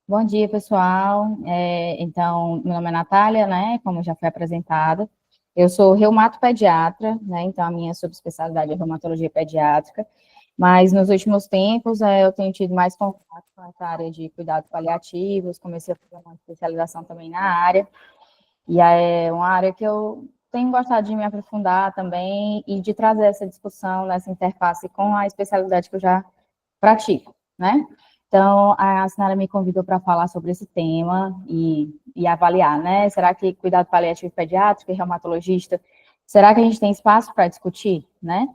Bom dia, pessoal. Então, meu nome é Natália, né? Como já foi apresentado. Eu sou reumatopediatra, né? Então, a minha subespecialidade é reumatologia pediátrica. Mas, nos últimos tempos, eu tenho tido mais contato com essa área de cuidados paliativos. Comecei a fazer uma especialização também na área. E é uma área que eu tenho gostado de me aprofundar também e de trazer essa discussão, nessa interface com a especialidade que eu já pratico, né? Então, a Sinara me convidou para falar sobre esse tema e avaliar, né? Será que cuidado paliativo pediátrico e reumatologista, será que a gente tem espaço para discutir, né?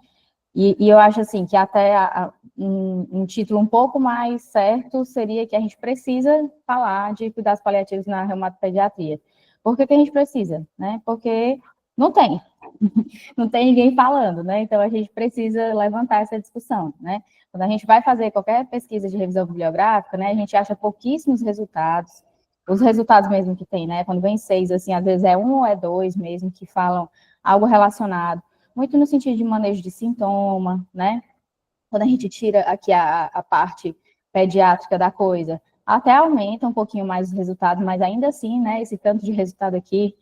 E eu acho, assim, que até um título um pouco mais certo seria que a gente precisa falar de cuidados paliativos na reumatopediatria. Por que que a gente precisa, né? Porque não tem. Não tem ninguém falando, né? Então a gente precisa levantar essa discussão, né? Quando a gente vai fazer qualquer pesquisa de revisão bibliográfica, né, a gente acha pouquíssimos resultados, os resultados mesmo que tem, né? Quando vem 6, assim, às vezes é um ou é dois mesmo que falam algo relacionado, muito no sentido de manejo de sintoma, né? Quando a gente tira aqui a parte pediátrica da coisa, até aumenta um pouquinho mais os resultados, mas ainda assim, né, esse tanto de resultado aqui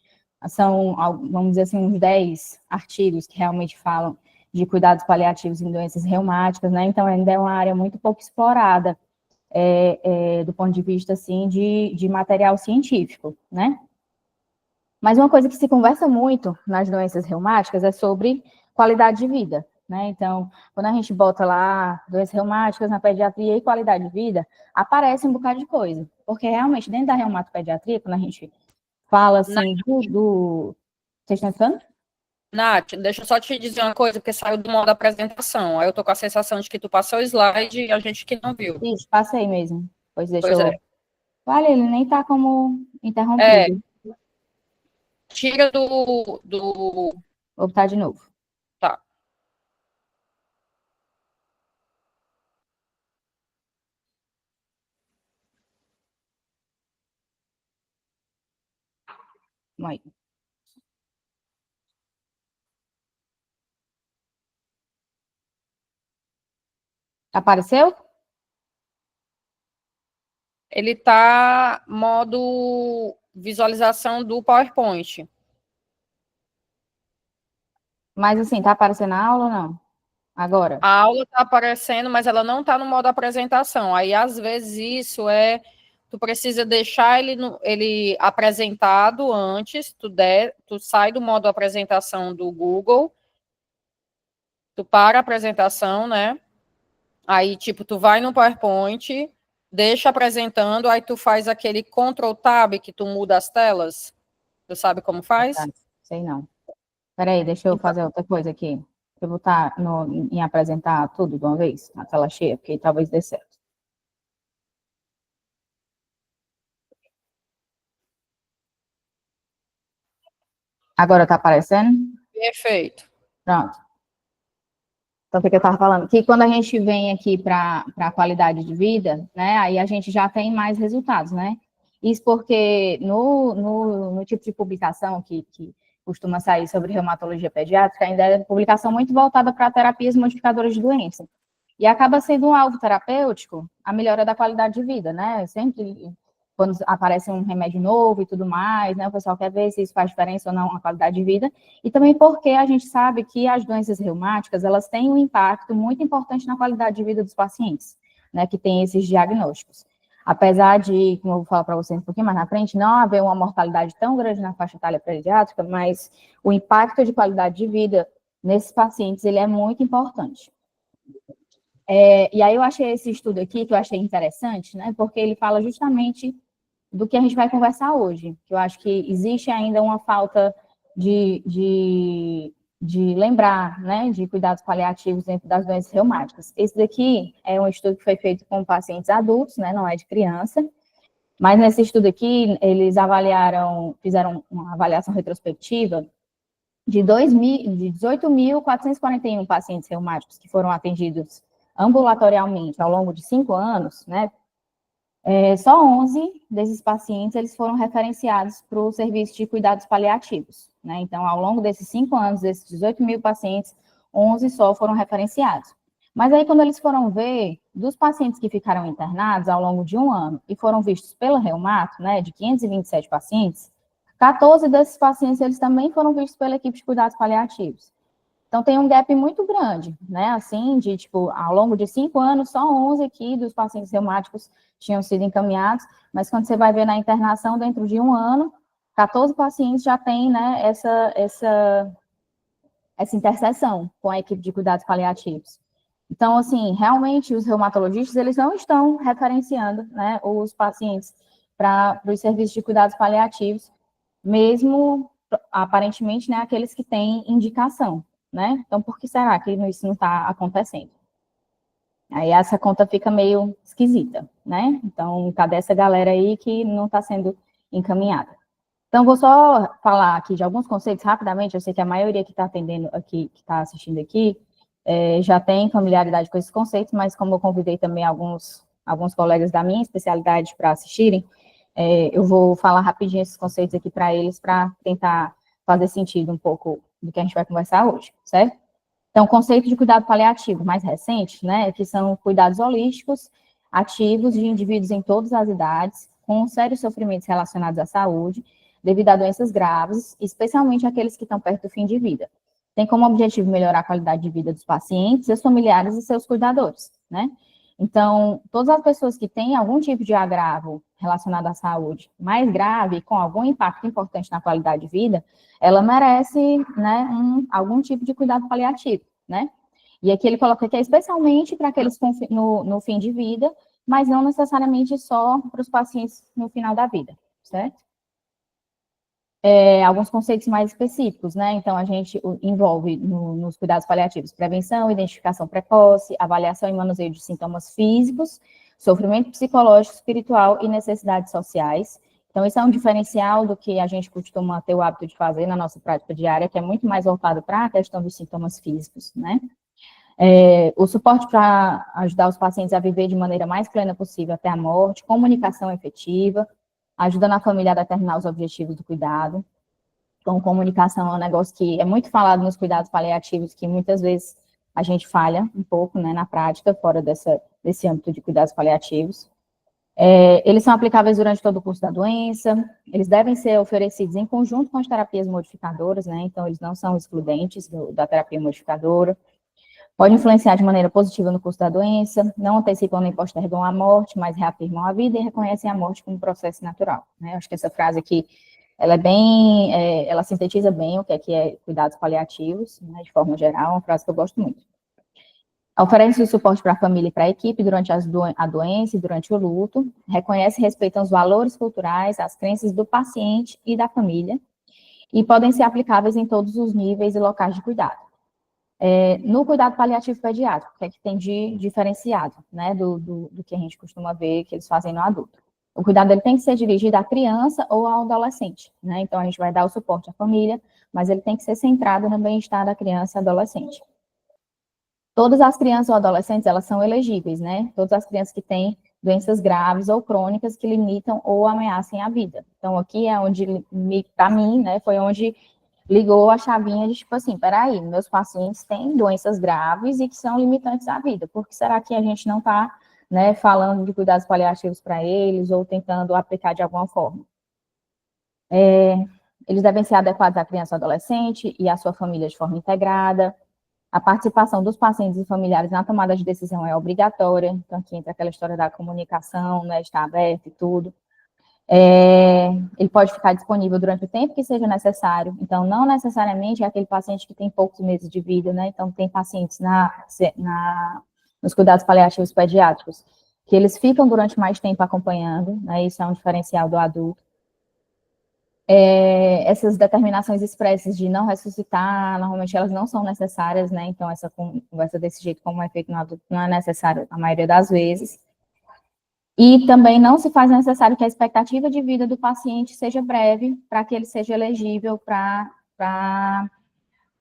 são, vamos dizer assim, uns 10 artigos que realmente falam de cuidados paliativos em doenças reumáticas, né, então ainda é uma área muito pouco explorada do ponto de vista, assim, de material científico, né. Mas uma coisa que se conversa muito nas doenças reumáticas é sobre qualidade de vida, né? Então, quando a gente bota lá doenças reumáticas na pediatria e qualidade de vida, aparece um bocado de coisa. Porque realmente, dentro da reumatopediatria, quando a gente fala assim do. Vocês estão escutando? Nath, deixa eu só te dizer uma coisa, porque saiu do modo apresentação. Aí eu tô com a sensação de que tu passou o slide e a gente que não viu. Isso, passei mesmo. Pois deixa Pois é. eu. Olha, ele nem tá como É, interrompido. tira do. Vou botar de novo. Tá. Vamos aí. Apareceu? Ele tá modo visualização do PowerPoint. Mas assim, tá aparecendo a aula ou não? Agora. A aula tá aparecendo, mas ela não tá no modo apresentação. Aí, às vezes, isso é. Tu precisa deixar ele apresentado antes, tu sai do modo apresentação do Google, tu para a apresentação, né? Aí, tipo, tu vai no PowerPoint, deixa apresentando, aí tu faz aquele Ctrl Tab que tu muda as telas. Tu sabe como Tá, faz? sei não. Peraí, deixa eu Então, fazer outra coisa aqui. Eu vou estar em apresentar tudo de uma vez, na tela cheia, porque talvez dê certo. Agora tá aparecendo? perfeito. Pronto. Então, o que eu estava falando? Que quando a gente vem aqui para a qualidade de vida, né, aí a gente já tem mais resultados, né? Isso porque no tipo de publicação que costuma sair sobre reumatologia pediátrica, ainda é publicação muito voltada para terapias modificadoras de doença. E acaba sendo um alvo terapêutico a melhora da qualidade de vida, né? Sempre quando aparece um remédio novo e tudo mais, né? O pessoal quer ver se isso faz diferença ou não na qualidade de vida. E também porque a gente sabe que as doenças reumáticas, elas têm um impacto muito importante na qualidade de vida dos pacientes, né? Que tem esses diagnósticos. Apesar de, como eu vou falar para vocês um pouquinho mais na frente, não haver uma mortalidade tão grande na faixa etária pediátrica, mas o impacto de qualidade de vida nesses pacientes, ele é muito importante. E aí eu achei esse estudo aqui, que eu achei interessante, né, porque ele fala justamente do que a gente vai conversar hoje, que eu acho que existe ainda uma falta de lembrar, né, de cuidados paliativos dentro das doenças reumáticas. Esse daqui é um estudo que foi feito com pacientes adultos, né, não é de criança, mas nesse estudo aqui, eles fizeram uma avaliação retrospectiva de 18.441 pacientes reumáticos que foram atendidos ambulatorialmente ao longo de 5 anos, né, só 11 desses pacientes eles foram referenciados para o serviço de cuidados paliativos, né? Então, ao longo desses 5 anos, desses 18 mil pacientes, 11 só foram referenciados. Mas aí, quando eles foram ver, dos pacientes que ficaram internados ao longo de um ano e foram vistos pela Reumato, né, de 527 pacientes, 14 desses pacientes, eles também foram vistos pela equipe de cuidados paliativos. Então, tem um gap muito grande, né, assim, de, tipo, ao longo de 5 anos, só 11 aqui dos pacientes reumáticos tinham sido encaminhados, mas quando você vai ver na internação, dentro de um ano, 14 pacientes já têm, né, essa interseção com a equipe de cuidados paliativos. Então, assim, realmente, os reumatologistas, eles não estão referenciando, né, os pacientes para os serviços de cuidados paliativos, mesmo, aparentemente, né, aqueles que têm indicação, né? Então, por que será que isso não está acontecendo? Aí essa conta fica meio esquisita, né? Então, cadê essa galera aí que não está sendo encaminhada? Então, vou só falar aqui de alguns conceitos rapidamente. Eu sei que a maioria que está atendendo aqui, que está assistindo aqui, já tem familiaridade com esses conceitos, mas como eu convidei também alguns colegas da minha especialidade para assistirem, eu vou falar rapidinho esses conceitos aqui para eles, para tentar fazer sentido um pouco do que a gente vai conversar hoje, certo? Então, o conceito de cuidado paliativo mais recente, né, que são cuidados holísticos, ativos de indivíduos em todas as idades, com sérios sofrimentos relacionados à saúde, devido a doenças graves, especialmente aqueles que estão perto do fim de vida. Tem como objetivo melhorar a qualidade de vida dos pacientes, seus familiares e seus cuidadores, né? Então, todas as pessoas que têm algum tipo de agravo relacionado à saúde mais grave, com algum impacto importante na qualidade de vida, ela merece, né, algum tipo de cuidado paliativo, né? E aqui ele coloca que é especialmente para aqueles no fim de vida, mas não necessariamente só para os pacientes no final da vida, certo? Alguns conceitos mais específicos, né? Então, a gente envolve nos cuidados paliativos prevenção, identificação precoce, avaliação e manuseio de sintomas físicos, sofrimento psicológico, espiritual e necessidades sociais. Então, isso é um diferencial do que a gente costuma ter o hábito de fazer na nossa prática diária, que é muito mais voltado para a questão dos sintomas físicos, né? O suporte para ajudar os pacientes a viver de maneira mais plena possível até a morte, comunicação efetiva, ajudando a família a determinar os objetivos do cuidado. Então, comunicação é um negócio que é muito falado nos cuidados paliativos, que muitas vezes a gente falha um pouco, né, na prática, fora desse âmbito de cuidados paliativos. Eles são aplicáveis durante todo o curso da doença, eles devem ser oferecidos em conjunto com as terapias modificadoras, né, então eles não são excludentes da terapia modificadora. Pode influenciar de maneira positiva no curso da doença, não antecipam nem postergam a morte, mas reafirmam a vida e reconhecem a morte como um processo natural, né? Acho que essa frase aqui, ela ela sintetiza bem o que é cuidados paliativos, né, de forma geral, uma frase que eu gosto muito. Oferece o suporte para a família e para a equipe durante a doença e durante o luto, reconhece e respeita os valores culturais, as crenças do paciente e da família, e podem ser aplicáveis em todos os níveis e locais de cuidado. No cuidado paliativo pediátrico, que é que tem de diferenciado, né, do que a gente costuma ver que eles fazem no adulto. O cuidado ele tem que ser dirigido à criança ou ao adolescente, né, então a gente vai dar o suporte à família, mas ele tem que ser centrado no bem-estar da criança e adolescente. Todas as crianças ou adolescentes, elas são elegíveis, né, todas as crianças que têm doenças graves ou crônicas que limitam ou ameacem a vida. Então, aqui é onde, para mim, né, foi onde ligou a chavinha de, tipo assim, peraí, meus pacientes têm doenças graves e que são limitantes à vida, por que será que a gente não está, né, falando de cuidados paliativos para eles ou tentando aplicar de alguma forma? Eles devem ser adequados à criança ou adolescente e à sua família de forma integrada. A participação dos pacientes e familiares na tomada de decisão é obrigatória, então aqui entra aquela história da comunicação, né, estar aberto e tudo. Ele pode ficar disponível durante o tempo que seja necessário, então não necessariamente é aquele paciente que tem poucos meses de vida, né, então tem pacientes nos cuidados paliativos pediátricos, que eles ficam durante mais tempo acompanhando, né, isso é um diferencial do adulto. Essas determinações expressas de não ressuscitar, normalmente elas não são necessárias, né, então essa conversa desse jeito como é feito no adulto não é necessário a maioria das vezes. E também não se faz necessário que a expectativa de vida do paciente seja breve para que ele seja elegível para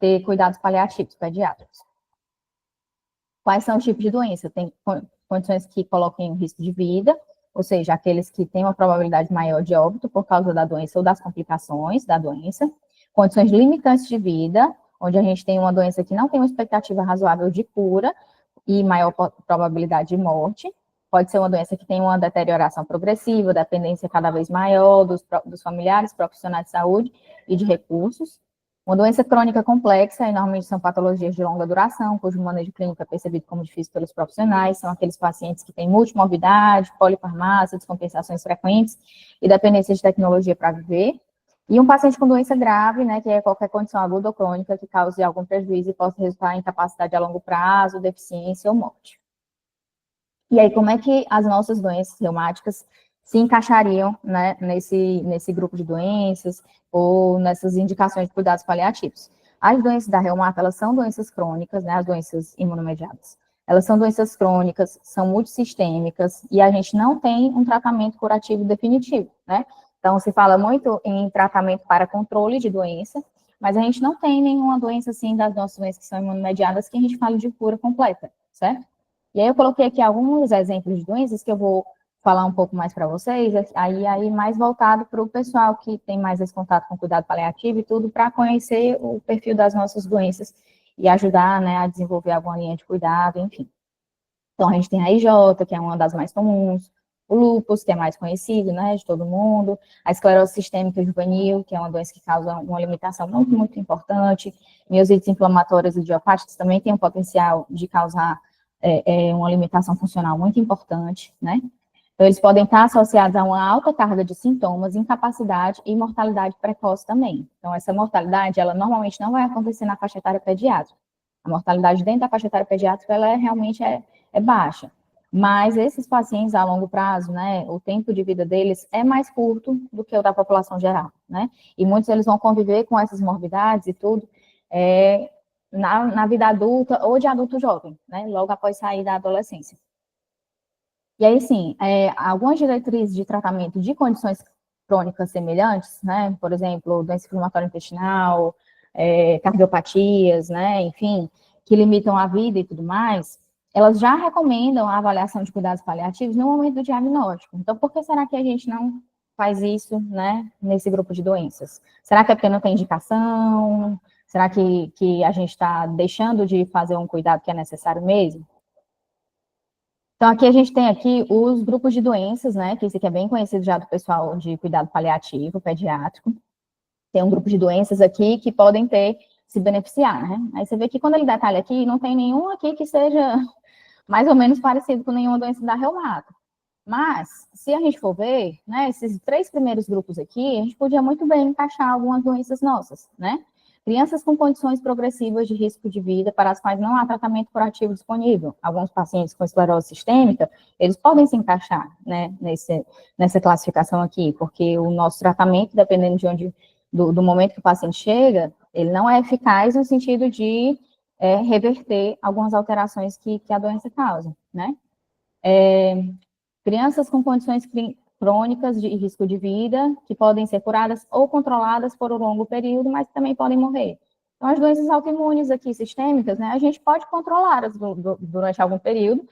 ter cuidados paliativos pediátricos. Quais são os tipos de doença? Tem condições que coloquem risco de vida, ou seja, aqueles que têm uma probabilidade maior de óbito por causa da doença ou das complicações da doença. Condições limitantes de vida, onde a gente tem uma doença que não tem uma expectativa razoável de cura, e maior probabilidade de morte. Pode ser uma doença que tem uma deterioração progressiva, dependência cada vez maior dos familiares, profissionais de saúde e de recursos. Uma doença crônica complexa, e normalmente são patologias de longa duração, cujo manejo clínico é percebido como difícil pelos profissionais, são aqueles pacientes que têm multimorbidade, polifarmácia, descompensações frequentes e dependência de tecnologia para viver. E um paciente com doença grave, né, que é qualquer condição aguda ou crônica que cause algum prejuízo e possa resultar em incapacidade a longo prazo, deficiência ou morte. E aí, como é que as nossas doenças reumáticas se encaixariam, né, nesse grupo de doenças ou nessas indicações de cuidados paliativos? As doenças da reumata, elas são doenças crônicas, né, as doenças imunomediadas. Elas são doenças crônicas, são multissistêmicas e a gente não tem um tratamento curativo definitivo, né? Então, se fala muito em tratamento para controle de doença, mas a gente não tem nenhuma doença, assim, das nossas doenças que são imunomediadas que a gente fale de cura completa, certo? E aí eu coloquei aqui alguns exemplos de doenças que eu vou falar um pouco mais para vocês, aí mais voltado para o pessoal que tem mais esse contato com cuidado paliativo e tudo, para conhecer o perfil das nossas doenças e ajudar, né, a desenvolver alguma linha de cuidado, enfim. Então, a gente tem a IJ, que é uma das mais comuns, o lúpus, que é mais conhecido, né, de todo mundo, a esclerose sistêmica juvenil, que é uma doença que causa uma limitação muito, muito importante, miosites inflamatórias idiopáticas também tem o potencial de causar uma limitação funcional muito importante, né? Então, eles podem estar associados a uma alta carga de sintomas, incapacidade e mortalidade precoce também. Então, essa mortalidade, ela normalmente não vai acontecer na faixa etária pediátrica. A mortalidade dentro da faixa etária pediátrica, ela realmente é baixa. Mas esses pacientes a longo prazo, né, o tempo de vida deles é mais curto do que o da população geral, né? E muitos eles vão conviver com essas morbidades e tudo, na vida adulta ou de adulto jovem, né, logo após sair da adolescência. E aí, sim, algumas diretrizes de tratamento de condições crônicas semelhantes, né, por exemplo, doença inflamatória intestinal, cardiopatias, né, enfim, que limitam a vida e tudo mais, elas já recomendam a avaliação de cuidados paliativos no momento do diagnóstico. Então, por que será que a gente não faz isso, né, nesse grupo de doenças? Será que é porque não tem indicação? Será que a gente está deixando de fazer um cuidado que é necessário mesmo? Então, aqui a gente tem aqui os grupos de doenças, né, que esse aqui é bem conhecido já do pessoal de cuidado paliativo, pediátrico. Tem um grupo de doenças aqui que podem se beneficiar, né? Aí você vê que quando ele detalha aqui, não tem nenhum aqui que seja mais ou menos parecido com nenhuma doença da reumato. Mas, se a gente for ver, né, esses 3 primeiros grupos aqui, a gente podia muito bem encaixar algumas doenças nossas, né? Crianças com condições progressivas de risco de vida para as quais não há tratamento curativo disponível. Alguns pacientes com esclerose sistêmica, eles podem se encaixar, né, nessa classificação aqui, porque o nosso tratamento, dependendo do momento que o paciente chega, ele não é eficaz no sentido de reverter algumas alterações que a doença causa, né? Crianças com condições crônicas de risco de vida, que podem ser curadas ou controladas por um longo período, mas também podem morrer. Então, as doenças autoimunes aqui, sistêmicas, né, a gente pode controlá-las durante algum período,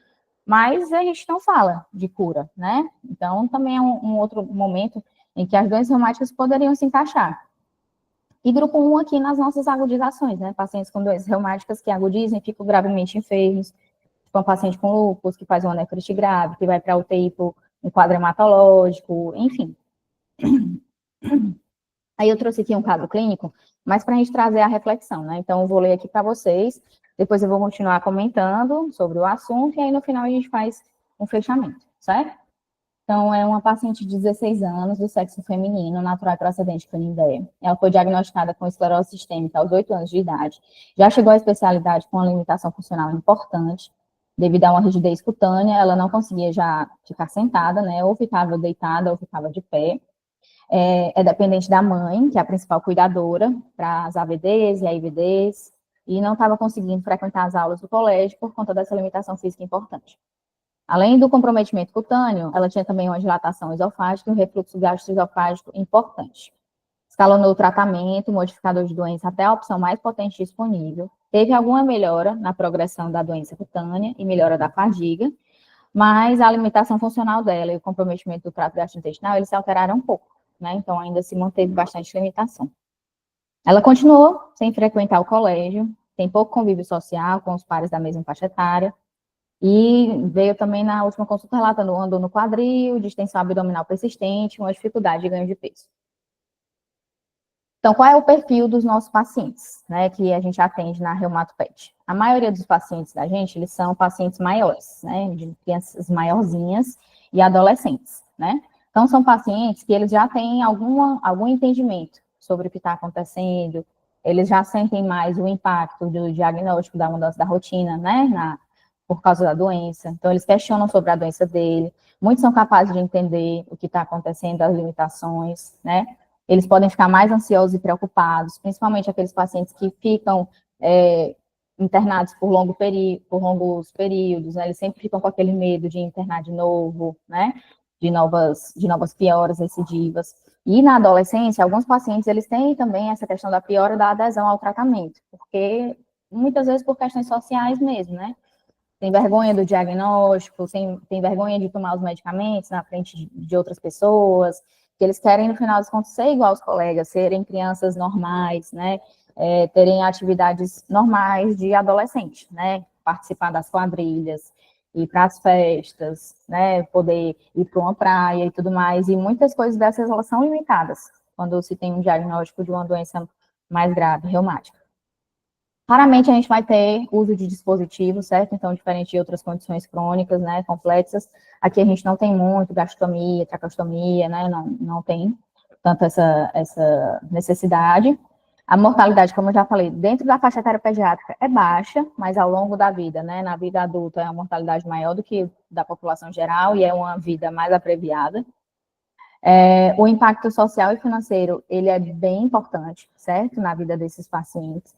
mas a gente não fala de cura, né? Então, também é um outro momento em que as doenças reumáticas poderiam se encaixar. E grupo 1 aqui nas nossas agudizações, né? Pacientes com doenças reumáticas que agudizam e ficam gravemente enfermos, tipo um paciente com lúpus, que faz uma nefrite grave, que vai para a UTI por um quadro hematológico, enfim. Aí eu trouxe aqui um caso clínico, mas para a gente trazer a reflexão, né? Então, eu vou ler aqui para vocês, depois eu vou continuar comentando sobre o assunto, e aí no final a gente faz um fechamento, certo? Então, é uma paciente de 16 anos, do sexo feminino, natural e procedente de Canindé. Ela foi diagnosticada com esclerose sistêmica aos 8 anos de idade. Já chegou à especialidade com uma limitação funcional importante, devido a uma rigidez cutânea, ela não conseguia já ficar sentada, né? Ou ficava deitada ou ficava de pé. É dependente da mãe, que é a principal cuidadora, para as AVDs e AIVDs, e não estava conseguindo frequentar as aulas do colégio por conta dessa limitação física importante. Além do comprometimento cutâneo, ela tinha também uma dilatação esofágica e um refluxo gastroesofágico importante. Escalonou o tratamento, modificador de doença até a opção mais potente disponível. Teve alguma melhora na progressão da doença cutânea e melhora da fadiga, mas a limitação funcional dela e o comprometimento do trato gastrointestinal, eles se alteraram um pouco, né? Então, ainda se manteve bastante limitação. Ela continuou sem frequentar o colégio, tem pouco convívio social com os pares da mesma faixa etária, E veio também na última consulta relatando dor no quadril, distensão abdominal persistente, uma dificuldade de ganho de peso. Então, qual é o perfil dos nossos pacientes, né, que a gente atende na Reumatoped? A maioria dos pacientes da gente, eles são pacientes maiores, né, de crianças maiorzinhas e adolescentes, né? Então, são pacientes que eles já têm algum entendimento sobre o que está acontecendo, eles já sentem mais o impacto do diagnóstico da mudança da rotina, né, por causa da doença. Então, eles questionam sobre a doença dele, muitos são capazes de entender o que está acontecendo, as limitações, né? Eles podem ficar mais ansiosos e preocupados, principalmente aqueles pacientes que ficam internados por longos períodos, né? Eles sempre ficam com aquele medo de internar de novo, né? De novas pioras recidivas. E na adolescência, alguns pacientes, eles têm também essa questão da piora da adesão ao tratamento, porque muitas vezes por questões sociais mesmo, né? Tem vergonha do diagnóstico, tem vergonha de tomar os medicamentos na frente de outras pessoas, que eles querem, no final dos contos, ser igual aos colegas, serem crianças normais, né, terem atividades normais de adolescente, né, participar das quadrilhas, ir para as festas, né, poder ir para uma praia e tudo mais, e muitas coisas dessas, elas são limitadas quando se tem um diagnóstico de uma doença mais grave, reumática. Raramente a gente vai ter uso de dispositivos, certo? Então, diferente de outras condições crônicas, né, complexas, aqui a gente não tem muito gastrotomia, tracostomia, né, não tem tanto essa necessidade. A mortalidade, como eu já falei, dentro da faixa etária pediátrica é baixa, mas ao longo da vida, né, na vida adulta é uma mortalidade maior do que da população geral e é uma vida mais abreviada. O impacto social e financeiro, ele é bem importante, certo? Na vida desses pacientes.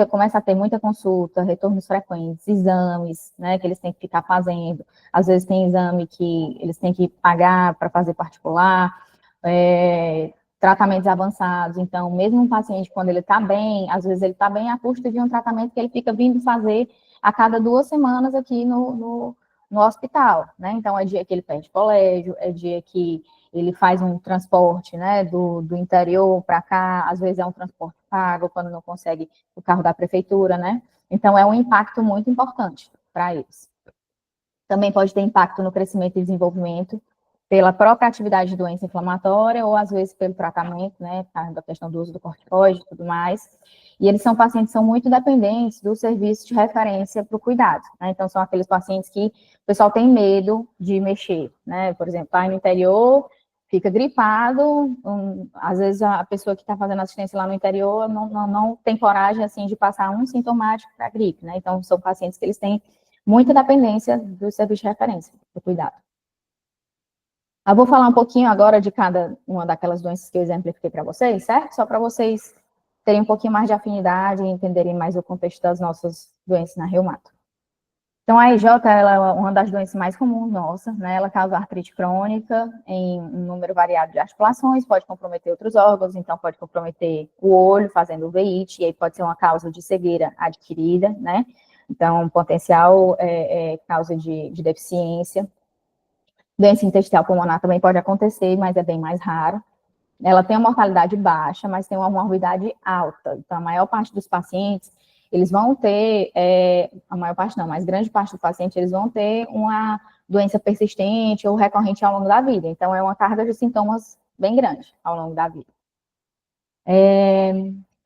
Começa a ter muita consulta, retornos frequentes, exames, né, que eles têm que ficar fazendo. Às vezes tem exame que eles têm que pagar para fazer particular, tratamentos avançados. Então, mesmo um paciente, quando ele está bem, às vezes ele está bem à custa de um tratamento que ele fica vindo fazer a cada 2 semanas aqui no hospital, né? Então, é dia que ele perde colégio, é dia que ele faz um transporte, né, do interior para cá, às vezes é um transporte pago, quando não consegue o carro da prefeitura, né? Então, é um impacto muito importante para eles. Também pode ter impacto no crescimento e desenvolvimento pela própria atividade de doença inflamatória ou, às vezes, pelo tratamento, né, da questão do uso do corticoide e tudo mais. E eles são pacientes que são muito dependentes do serviço de referência para o cuidado, né? Então, são aqueles pacientes que o pessoal tem medo de mexer, né? Por exemplo, está no interior, fica gripado, às vezes a pessoa que está fazendo assistência lá no interior não tem coragem, assim, de passar um sintomático para a gripe, né? Então, são pacientes que eles têm muita dependência do serviço de referência para o cuidado. Eu vou falar um pouquinho agora de cada uma daquelas doenças que eu exemplifiquei para vocês, certo? Só para vocês terem um pouquinho mais de afinidade e entenderem mais o contexto das nossas doenças na reumato. Então, a EJ, ela é uma das doenças mais comuns nossa, né? Ela causa artrite crônica em um número variado de articulações, pode comprometer outros órgãos, então pode comprometer o olho, fazendo uveíte, e aí pode ser uma causa de cegueira adquirida, né? Então, potencial causa de deficiência. Doença intersticial pulmonar também pode acontecer, mas é bem mais raro. Ela tem uma mortalidade baixa, mas tem uma morbidade alta. Então, a maior parte dos pacientes, eles vão ter, a maior parte não, mas grande parte dos pacientes, eles vão ter uma doença persistente ou recorrente ao longo da vida. Então, é uma carga de sintomas bem grande ao longo da vida.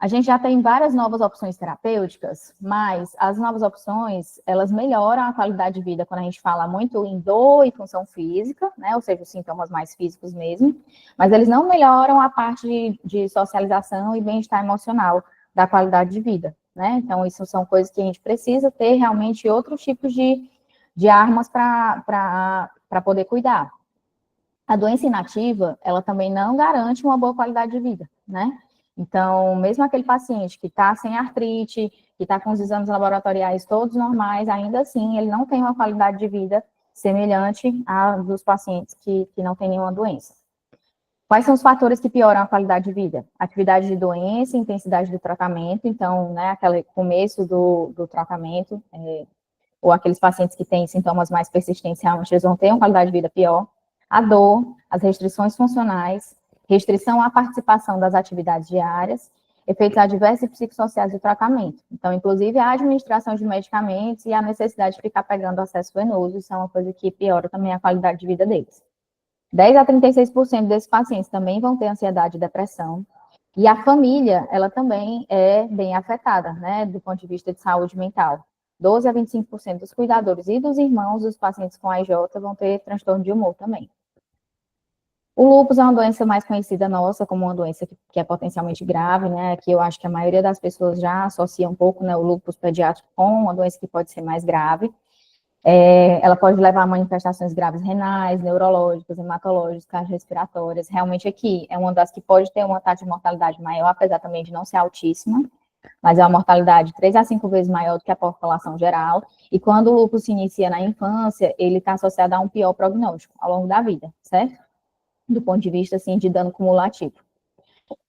A gente já tem várias novas opções terapêuticas, mas as novas opções, elas melhoram a qualidade de vida quando a gente fala muito em dor e função física, né, ou seja, os sintomas mais físicos mesmo, mas eles não melhoram a parte de socialização e bem-estar emocional da qualidade de vida, né? Então, isso são coisas que a gente precisa ter realmente outros tipos de armas para poder cuidar. A doença inativa, ela também não garante uma boa qualidade de vida, né? Então, mesmo aquele paciente que está sem artrite, que está com os exames laboratoriais todos normais, ainda assim, ele não tem uma qualidade de vida semelhante à dos pacientes que não têm nenhuma doença. Quais são os fatores que pioram a qualidade de vida? Atividade de doença, intensidade do tratamento, então, né, aquele começo do tratamento, ou aqueles pacientes que têm sintomas mais persistentes, realmente eles vão ter uma qualidade de vida pior. A dor, as restrições funcionais, restrição à participação das atividades diárias, efeitos adversos e psicossociais do tratamento. Então, inclusive, a administração de medicamentos e a necessidade de ficar pegando acesso venoso, isso é uma coisa que piora também a qualidade de vida deles. 10 a 36% desses pacientes também vão ter ansiedade e depressão. E a família, ela também é bem afetada, né, do ponto de vista de saúde mental. 12 a 25% dos cuidadores e dos irmãos dos pacientes com AIJ vão ter transtorno de humor também. O lúpus é uma doença mais conhecida nossa, como uma doença que é potencialmente grave, né, que eu acho que a maioria das pessoas já associa um pouco, né, o lúpus pediátrico com uma doença que pode ser mais grave. Ela pode levar a manifestações graves renais, neurológicas, hematológicas, cardiorrespiratórias. Realmente aqui é uma das que pode ter uma taxa de mortalidade maior, apesar também de não ser altíssima, mas é uma mortalidade 3 a 5 vezes maior do que a população geral. E quando o lúpus se inicia na infância, ele está associado a um pior prognóstico ao longo da vida, certo? Do ponto de vista, assim, de dano cumulativo.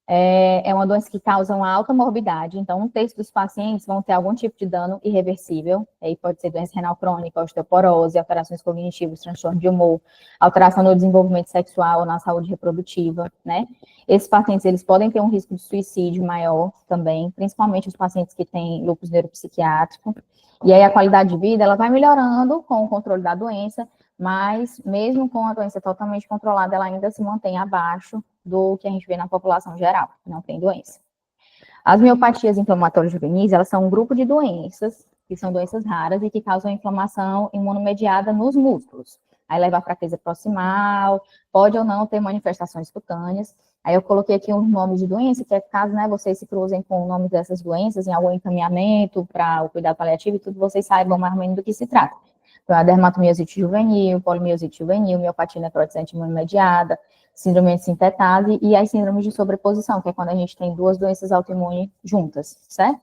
É uma doença que causa uma alta morbidade, então 1/3 dos pacientes vão ter algum tipo de dano irreversível, aí pode ser doença renal crônica, osteoporose, alterações cognitivas, transtorno de humor, alteração no desenvolvimento sexual ou na saúde reprodutiva, né? Esses pacientes, eles podem ter um risco de suicídio maior também, principalmente os pacientes que têm lúpus neuropsiquiátrico, e aí a qualidade de vida, ela vai melhorando com o controle da doença, mas mesmo com a doença totalmente controlada, ela ainda se mantém abaixo do que a gente vê na população geral, que não tem doença. As miopatias inflamatórias juvenis, elas são um grupo de doenças, que são doenças raras e que causam inflamação imunomediada nos músculos. Aí leva à fraqueza proximal, pode ou não ter manifestações cutâneas. Aí eu coloquei aqui um nome de doença, que é caso, né, vocês se cruzem com o nome dessas doenças em algum encaminhamento para o cuidado paliativo e tudo, vocês saibam mais ou menos do que se trata. Então, a dermatomiosite juvenil, polimiosite juvenil, miopatia necrotizante imunomediada, síndrome de sintetase e as síndromes de sobreposição, que é quando a gente tem duas doenças autoimunes juntas, certo?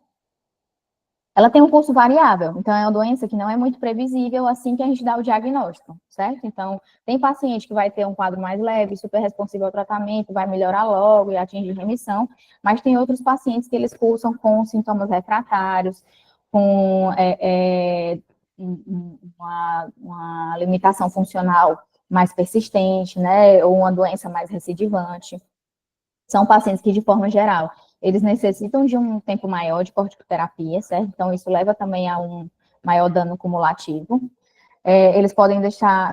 Ela tem um curso variável, então é uma doença que não é muito previsível assim que a gente dá o diagnóstico, certo? Então, tem paciente que vai ter um quadro mais leve, super responsivo ao tratamento, vai melhorar logo e atingir remissão, mas tem outros pacientes que eles cursam com sintomas refratários, com uma limitação funcional mais persistente, né, ou uma doença mais recidivante. São pacientes que, de forma geral, eles necessitam de um tempo maior de corticoterapia, certo? Então, isso leva também a um maior dano cumulativo. Eles podem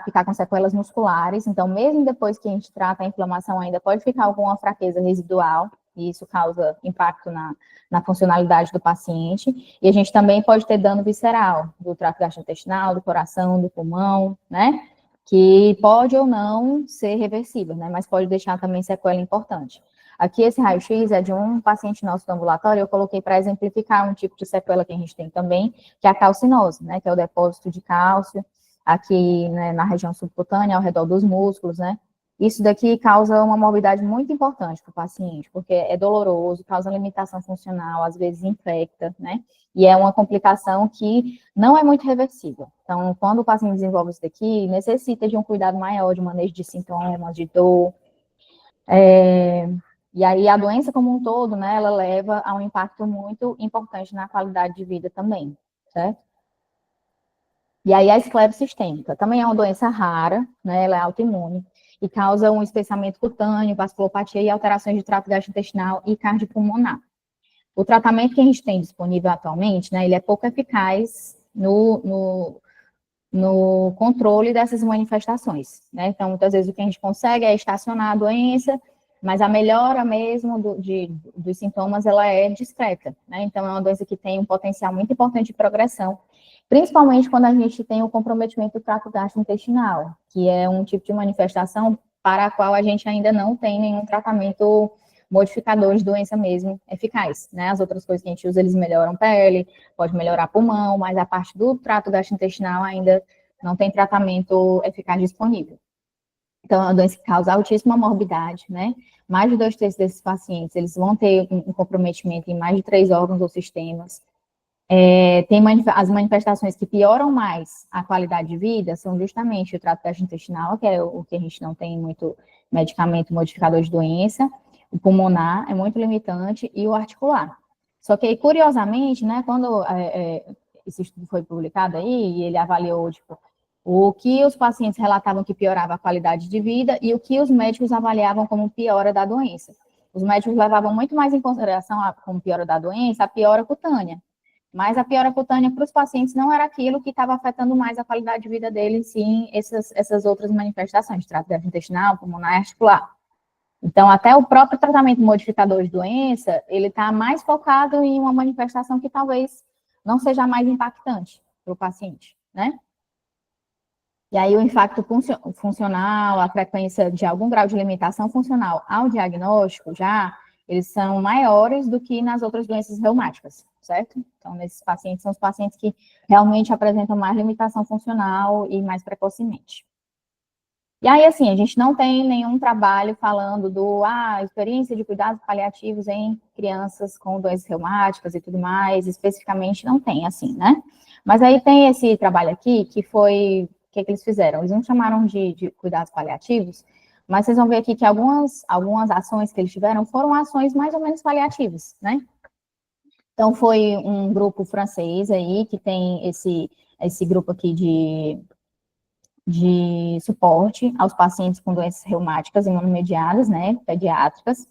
ficar com sequelas musculares, então, mesmo depois que a gente trata a inflamação, ainda pode ficar alguma fraqueza residual, e isso causa impacto na funcionalidade do paciente. E a gente também pode ter dano visceral, do trato gastrointestinal, do coração, do pulmão, né? Que pode ou não ser reversível, né? Mas pode deixar também sequela importante. Aqui, esse raio-x é de um paciente nosso do ambulatório, eu coloquei para exemplificar um tipo de sequela que a gente tem também, que é a calcinose, né? Que é o depósito de cálcio aqui, né, na região subcutânea, ao redor dos músculos, né? Isso daqui causa uma morbidade muito importante para o paciente, porque é doloroso, causa limitação funcional, às vezes infecta, né? E é uma complicação que não é muito reversível. Então, quando o paciente desenvolve isso daqui, necessita de um cuidado maior, de manejo de sintomas, de dor. E aí a doença como um todo, né, ela leva a um impacto muito importante na qualidade de vida também, certo? E aí a esclerose sistêmica também é uma doença rara, né, ela é autoimune, e causa um espessamento cutâneo, vasculopatia e alterações de trato gastrointestinal e cardiopulmonar. O tratamento que a gente tem disponível atualmente, né, ele é pouco eficaz no controle dessas manifestações, né? Então, muitas vezes o que a gente consegue é estacionar a doença, mas a melhora mesmo dos sintomas, ela é discreta, né? Então, é uma doença que tem um potencial muito importante de progressão, principalmente quando a gente tem o comprometimento do trato gastrointestinal, que é um tipo de manifestação para a qual a gente ainda não tem nenhum tratamento modificador de doença mesmo eficaz, né? As outras coisas que a gente usa, eles melhoram pele, pode melhorar pulmão, mas a parte do trato gastrointestinal ainda não tem tratamento eficaz disponível. Então, é uma doença que causa altíssima morbidade, né? Mais de 2/3 desses pacientes, eles vão ter um comprometimento em mais de 3 órgãos ou sistemas. Tem as manifestações que pioram mais a qualidade de vida são justamente o trato gastrointestinal, que é o que a gente não tem muito medicamento modificador de doença, o pulmonar é muito limitante e o articular. Só que, curiosamente, né, quando esse estudo foi publicado aí, e ele avaliou, tipo, o que os pacientes relatavam que piorava a qualidade de vida e o que os médicos avaliavam como piora da doença. os médicos levavam muito mais em consideração, como piora da doença, a piora cutânea. Mas a piora cutânea para os pacientes não era aquilo que estava afetando mais a qualidade de vida deles, sim essas outras manifestações, trato gastrointestinal, pulmonar e articular. Então, até o próprio tratamento modificador de doença, ele está mais focado em uma manifestação que talvez não seja mais impactante para o paciente, né? E aí o impacto funcional, a frequência de algum grau de limitação funcional ao diagnóstico já, eles são maiores do que nas outras doenças reumáticas, certo? Então, nesses pacientes, são os pacientes que realmente apresentam mais limitação funcional e mais precocemente. E aí, assim, a gente não tem nenhum trabalho falando experiência de cuidados paliativos em crianças com doenças reumáticas e tudo mais, especificamente não tem, assim, né? Mas aí tem esse trabalho aqui, que foi, o que eles fizeram? Eles não chamaram de cuidados paliativos, mas vocês vão ver aqui que algumas ações que eles tiveram foram ações mais ou menos paliativas, né? Então, foi um grupo francês aí, que tem esse grupo aqui de suporte aos pacientes com doenças reumáticas imunomediadas, né, pediátricas.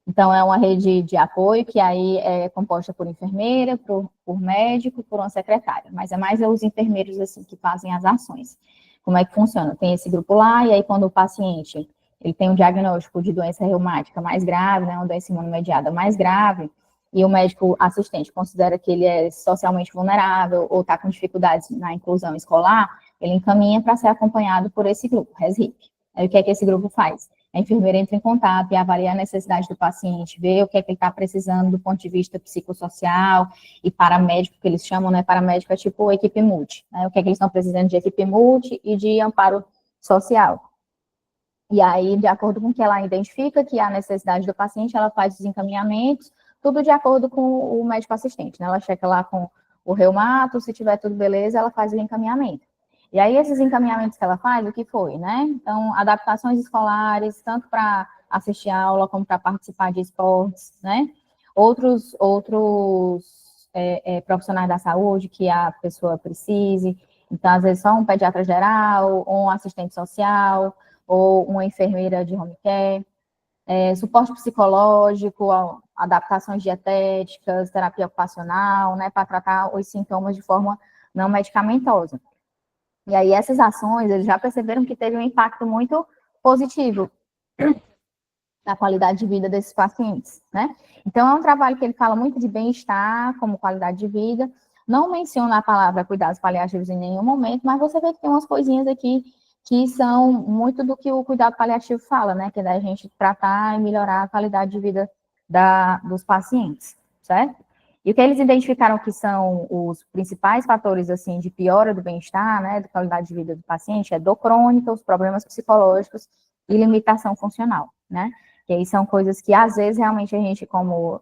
Então, é uma rede de apoio que aí é composta por enfermeira, por médico, por uma secretária, mas é mais os enfermeiros, assim, que fazem as ações. Como é que funciona? Tem esse grupo lá, e aí quando o paciente, ele tem um diagnóstico de doença reumática mais grave, né, uma doença imunomediada mais grave, e o médico assistente considera que ele é socialmente vulnerável ou está com dificuldades na inclusão escolar, ele encaminha para ser acompanhado por esse grupo, RESRIP. Aí o que é que esse grupo faz? A enfermeira entra em contato e avalia a necessidade do paciente, vê o que é que ele está precisando do ponto de vista psicossocial e paramédico, que eles chamam, né? Paramédico é tipo equipe multi, né? O que é que eles estão precisando de equipe multi e de amparo social. E aí, de acordo com o que ela identifica que há necessidade do paciente, ela faz os encaminhamentos, tudo de acordo com o médico assistente, né? Ela checa lá com o reumato, se tiver tudo beleza, ela faz o encaminhamento. E aí, esses encaminhamentos que ela faz, o que foi, né? Então, adaptações escolares, tanto para assistir a aula como para participar de esportes, né? Outros profissionais da saúde que a pessoa precise. Então, às vezes, só um pediatra geral, ou um assistente social, ou uma enfermeira de home care, suporte psicológico, adaptações dietéticas, terapia ocupacional, né, para tratar os sintomas de forma não medicamentosa. E aí essas ações, eles já perceberam que teve um impacto muito positivo na qualidade de vida desses pacientes, né? Então, é um trabalho que ele fala muito de bem-estar como qualidade de vida, não menciona a palavra cuidados paliativos em nenhum momento, mas você vê que tem umas coisinhas aqui que são muito do que o cuidado paliativo fala, né? Que é da gente tratar e melhorar a qualidade de vida dos pacientes, certo? E o que eles identificaram que são os principais fatores, assim, de piora do bem-estar, né, da qualidade de vida do paciente, é dor crônica, os problemas psicológicos e limitação funcional, né? Que aí são coisas que, às vezes, realmente a gente, como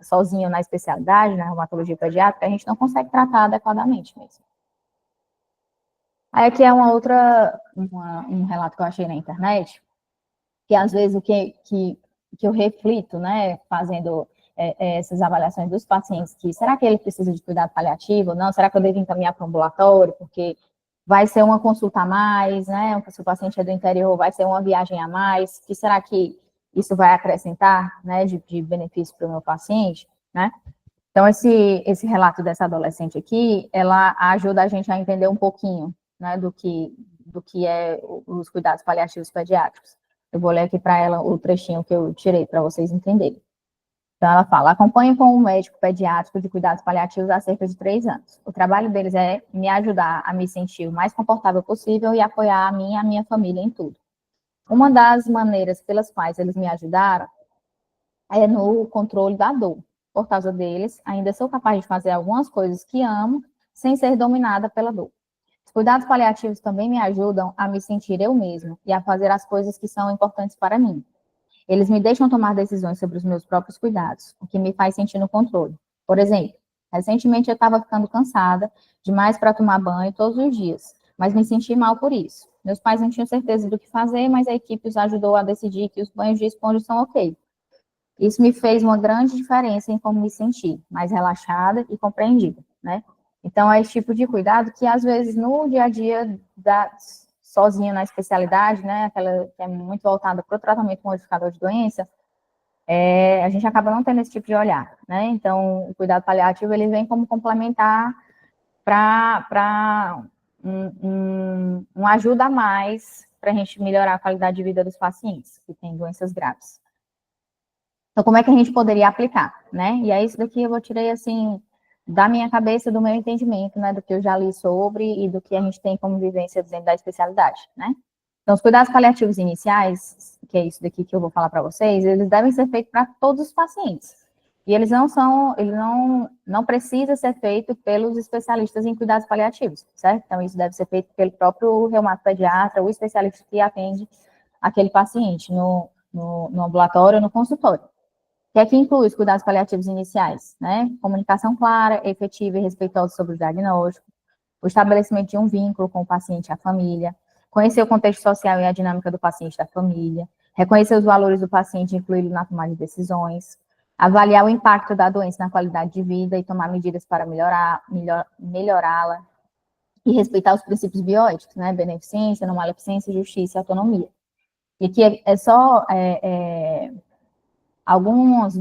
sozinho na especialidade, na reumatologia pediátrica, a gente não consegue tratar adequadamente mesmo. Aí aqui é um relato que eu achei na internet, que às vezes o que eu reflito, né, fazendo essas avaliações dos pacientes, que será que ele precisa de cuidado paliativo ou não? Será que eu devo encaminhar para o ambulatório? Porque vai ser uma consulta a mais, né? Se o paciente é do interior, vai ser uma viagem a mais. Que será que isso vai acrescentar, né, de benefício para o meu paciente, né? Então, esse relato dessa adolescente aqui, ela ajuda a gente a entender um pouquinho, né, do que é os cuidados paliativos pediátricos. Eu vou ler aqui para ela o trechinho que eu tirei para vocês entenderem. Então, ela fala: acompanho com um médico pediátrico de cuidados paliativos há cerca de 3 anos. O trabalho deles é me ajudar a me sentir o mais confortável possível e apoiar a mim e a minha família em tudo. Uma das maneiras pelas quais eles me ajudaram é no controle da dor. Por causa deles, ainda sou capaz de fazer algumas coisas que amo, sem ser dominada pela dor. Os cuidados paliativos também me ajudam a me sentir eu mesma e a fazer as coisas que são importantes para mim. Eles me deixam tomar decisões sobre os meus próprios cuidados, o que me faz sentir no controle. Por exemplo, recentemente eu estava ficando cansada demais para tomar banho todos os dias, mas me senti mal por isso. Meus pais não tinham certeza do que fazer, mas a equipe os ajudou a decidir que os banhos de esponja são ok. Isso me fez uma grande diferença em como me sentir, mais relaxada e compreendida, né? Então, é esse tipo de cuidado que, às vezes, no dia a dia, sozinha na especialidade, né, aquela que é muito voltada para o tratamento modificador de doença, a gente acaba não tendo esse tipo de olhar, né? Então, o cuidado paliativo, ele vem como complementar para uma ajuda a mais para a gente melhorar a qualidade de vida dos pacientes que têm doenças graves. Então, como é que a gente poderia aplicar, né? E é isso daqui eu tirei, assim, da minha cabeça, do meu entendimento, né, do que eu já li sobre e do que a gente tem como vivência dentro da especialidade, né? Então, os cuidados paliativos iniciais, que é isso daqui que eu vou falar para vocês, eles devem ser feitos para todos os pacientes. E eles não precisa ser feito pelos especialistas em cuidados paliativos, certo? Então, isso deve ser feito pelo próprio reumatopediatra, o especialista que atende aquele paciente no ambulatório ou no consultório. Que é que inclui os cuidados paliativos iniciais, né? Comunicação clara, efetiva e respeitosa sobre o diagnóstico, o estabelecimento de um vínculo com o paciente e a família, conhecer o contexto social e a dinâmica do paciente e da família, reconhecer os valores do paciente e incluí-lo na tomada de decisões, avaliar o impacto da doença na qualidade de vida e tomar medidas para melhorá-la, e respeitar os princípios bioéticos, né? Beneficência, não maleficência, justiça e autonomia. E aqui é só alguns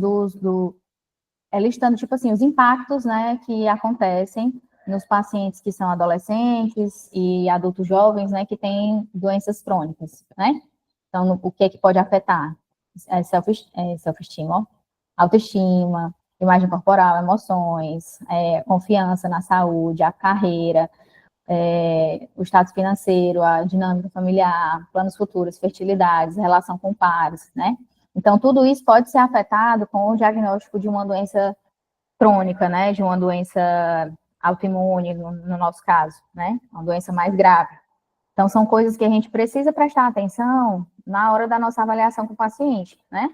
listando, tipo assim, os impactos, né, que acontecem nos pacientes que são adolescentes e adultos jovens, né, que têm doenças crônicas, né? Então, o que é que pode afetar? Self-estima, autoestima, imagem corporal, emoções, confiança na saúde, a carreira, o status financeiro, a dinâmica familiar, planos futuros, fertilidades, relação com pares, né? Então, tudo isso pode ser afetado com o diagnóstico de uma doença crônica, né? De uma doença autoimune, no nosso caso, né? Uma doença mais grave. Então, são coisas que a gente precisa prestar atenção na hora da nossa avaliação com o paciente, né?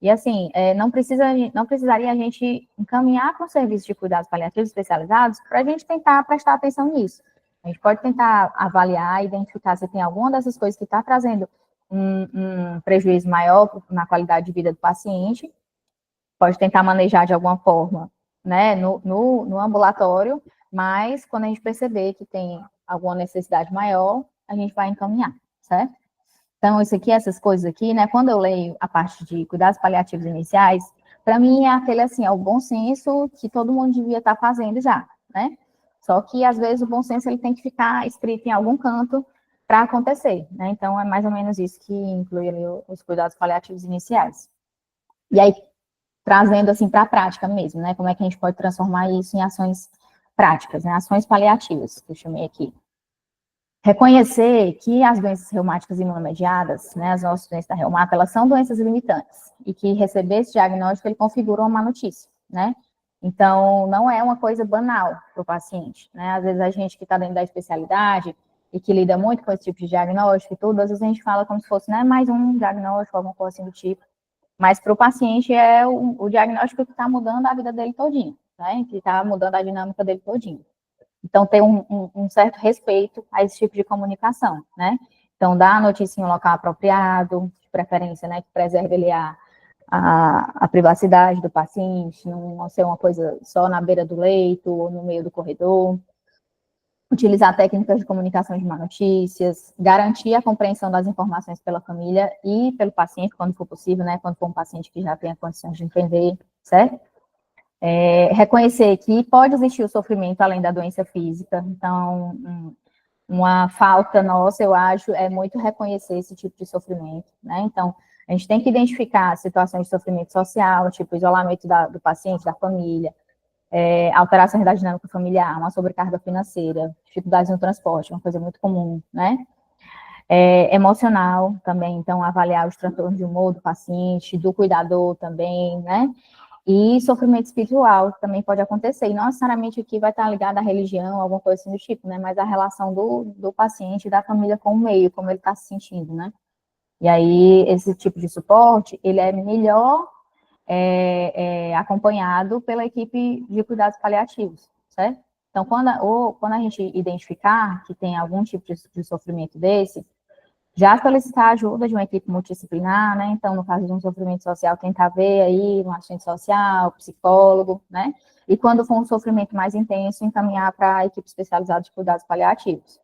E assim, não precisaria a gente encaminhar para um serviço de cuidados paliativos especializados para a gente tentar prestar atenção nisso. A gente pode tentar avaliar, identificar se tem alguma dessas coisas que está trazendo um prejuízo maior na qualidade de vida do paciente, pode tentar manejar de alguma forma, né, no ambulatório, mas quando a gente perceber que tem alguma necessidade maior, a gente vai encaminhar, certo? Então, isso aqui, essas coisas aqui, né, quando eu leio a parte de cuidados paliativos iniciais, para mim é aquele, assim, é o bom senso que todo mundo devia estar fazendo já, né? Só que, às vezes, o bom senso, ele tem que ficar escrito em algum canto para acontecer, né? Então, é mais ou menos isso que inclui ali os cuidados paliativos iniciais. E aí, trazendo, assim, para a prática mesmo, né? Como é que a gente pode transformar isso em ações práticas, né? Ações paliativas, que eu chamei aqui. Reconhecer que as doenças reumáticas imunomediadas, né, as nossas doenças da reumata, elas são doenças limitantes, e que receber esse diagnóstico, ele configura uma má notícia, né? Então, não é uma coisa banal para o paciente, né? Às vezes a gente que está dentro da especialidade e que lida muito com esse tipo de diagnóstico e tudo, às vezes a gente fala como se fosse, né, mais um diagnóstico, alguma coisa assim do tipo, mas para o paciente é o diagnóstico que está mudando a vida dele todinho, né? Que está mudando a dinâmica dele todinho. Então, tem um certo respeito a esse tipo de comunicação, né? Então, dar a notícia em um local apropriado, de preferência, né, que preserve ali a privacidade do paciente, não ser uma coisa só na beira do leito ou no meio do corredor. Utilizar técnicas de comunicação de má notícias, garantir a compreensão das informações pela família e pelo paciente, quando for possível, né, quando for um paciente que já tenha condições de entender, certo? Reconhecer que pode existir o sofrimento além da doença física, então, uma falta nossa, eu acho, é muito reconhecer esse tipo de sofrimento, né? Então, a gente tem que identificar situações de sofrimento social, tipo isolamento do paciente, da família, alterações da dinâmica familiar, uma sobrecarga financeira, dificuldades no transporte, uma coisa muito comum, né? Emocional também, então, avaliar os transtornos de humor do paciente, do cuidador também, né? E sofrimento espiritual também pode acontecer, e não necessariamente aqui vai estar ligado à religião, alguma coisa assim do tipo, né? Mas a relação do paciente e da família com o meio, como ele está se sentindo, né? E aí, esse tipo de suporte, ele é melhor acompanhado pela equipe de cuidados paliativos, certo? Então, quando a gente identificar que tem algum tipo de sofrimento desse, já solicitar a ajuda de uma equipe multidisciplinar, né? Então, no caso de um sofrimento social, tentar ver aí um assistente social, psicólogo, né? E quando for um sofrimento mais intenso, encaminhar para a equipe especializada de cuidados paliativos.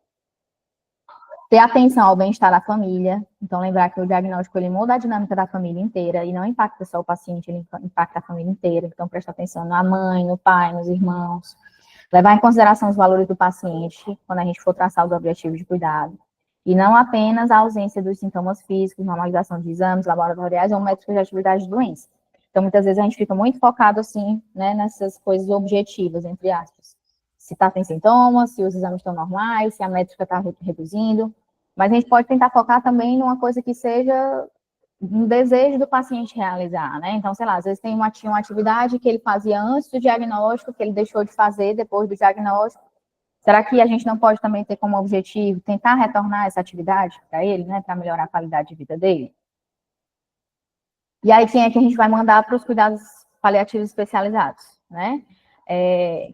Ter atenção ao bem-estar da família, então lembrar que o diagnóstico ele muda a dinâmica da família inteira e não impacta só o paciente, ele impacta a família inteira, então presta atenção na mãe, no pai, nos irmãos, levar em consideração os valores do paciente quando a gente for traçar os objetivos de cuidado, e não apenas a ausência dos sintomas físicos, normalização de exames laboratoriais ou métricas de atividade de doença. Então, muitas vezes a gente fica muito focado, assim, né, nessas coisas objetivas, entre aspas. Se está sem sintomas, se os exames estão normais, se a métrica está reduzindo, mas a gente pode tentar focar também numa coisa que seja um desejo do paciente realizar, né? Então, sei lá, às vezes tem uma atividade que ele fazia antes do diagnóstico, que ele deixou de fazer depois do diagnóstico. Será que a gente não pode também ter como objetivo tentar retornar essa atividade para ele, né, para melhorar a qualidade de vida dele? E aí, quem é que a gente vai mandar para os cuidados paliativos especializados, né?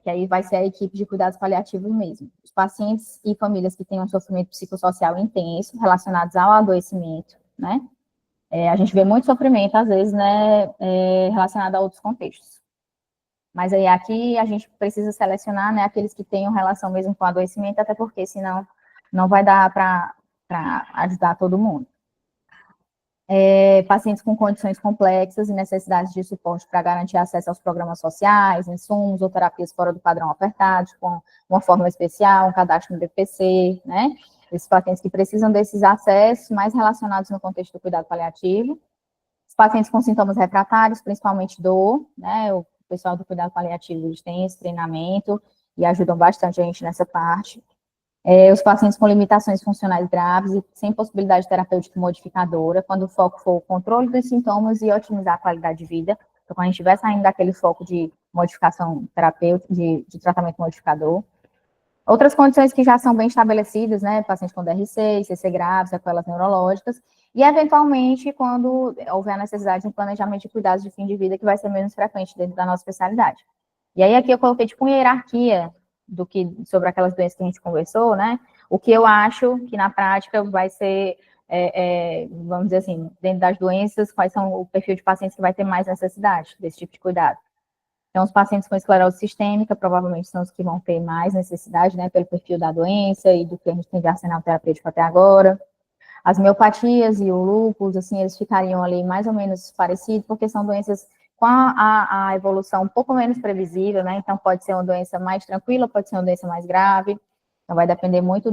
Que aí vai ser a equipe de cuidados paliativos mesmo. Os pacientes e famílias que têm um sofrimento psicossocial intenso relacionados ao adoecimento, né? A gente vê muito sofrimento, às vezes, né, relacionado a outros contextos. Mas aí aqui a gente precisa selecionar, né, aqueles que tenham relação mesmo com o adoecimento, até porque senão não vai dar para ajudar todo mundo. Pacientes com condições complexas e necessidades de suporte para garantir acesso aos programas sociais, insumos ou terapias fora do padrão ofertado, com uma forma especial, um cadastro no BPC, né? Esses pacientes que precisam desses acessos mais relacionados no contexto do cuidado paliativo. Os pacientes com sintomas refratários, principalmente dor, né? O pessoal do cuidado paliativo, eles têm esse treinamento e ajudam bastante a gente nessa parte. Os pacientes com limitações funcionais graves e sem possibilidade terapêutica modificadora, quando o foco for o controle dos sintomas e otimizar a qualidade de vida. Então, quando a gente estiver saindo daquele foco de modificação terapêutica, de tratamento modificador. Outras condições que já são bem estabelecidas, né, paciente com DRC, CC grave, sequelas neurológicas, e eventualmente quando houver a necessidade de um planejamento de cuidados de fim de vida, que vai ser menos frequente dentro da nossa especialidade. E aí aqui eu coloquei tipo uma hierarquia sobre aquelas doenças que a gente conversou, né, o que eu acho que na prática vai ser, vamos dizer assim, dentro das doenças, quais são o perfil de pacientes que vai ter mais necessidade desse tipo de cuidado. Então, os pacientes com esclerose sistêmica provavelmente são os que vão ter mais necessidade, né, pelo perfil da doença e do que a gente tem de arsenal terapêutico até agora. As miopatias e o lúpus, assim, eles ficariam ali mais ou menos parecidos, porque são doenças com a evolução um pouco menos previsível, né, então pode ser uma doença mais tranquila, pode ser uma doença mais grave, então vai depender muito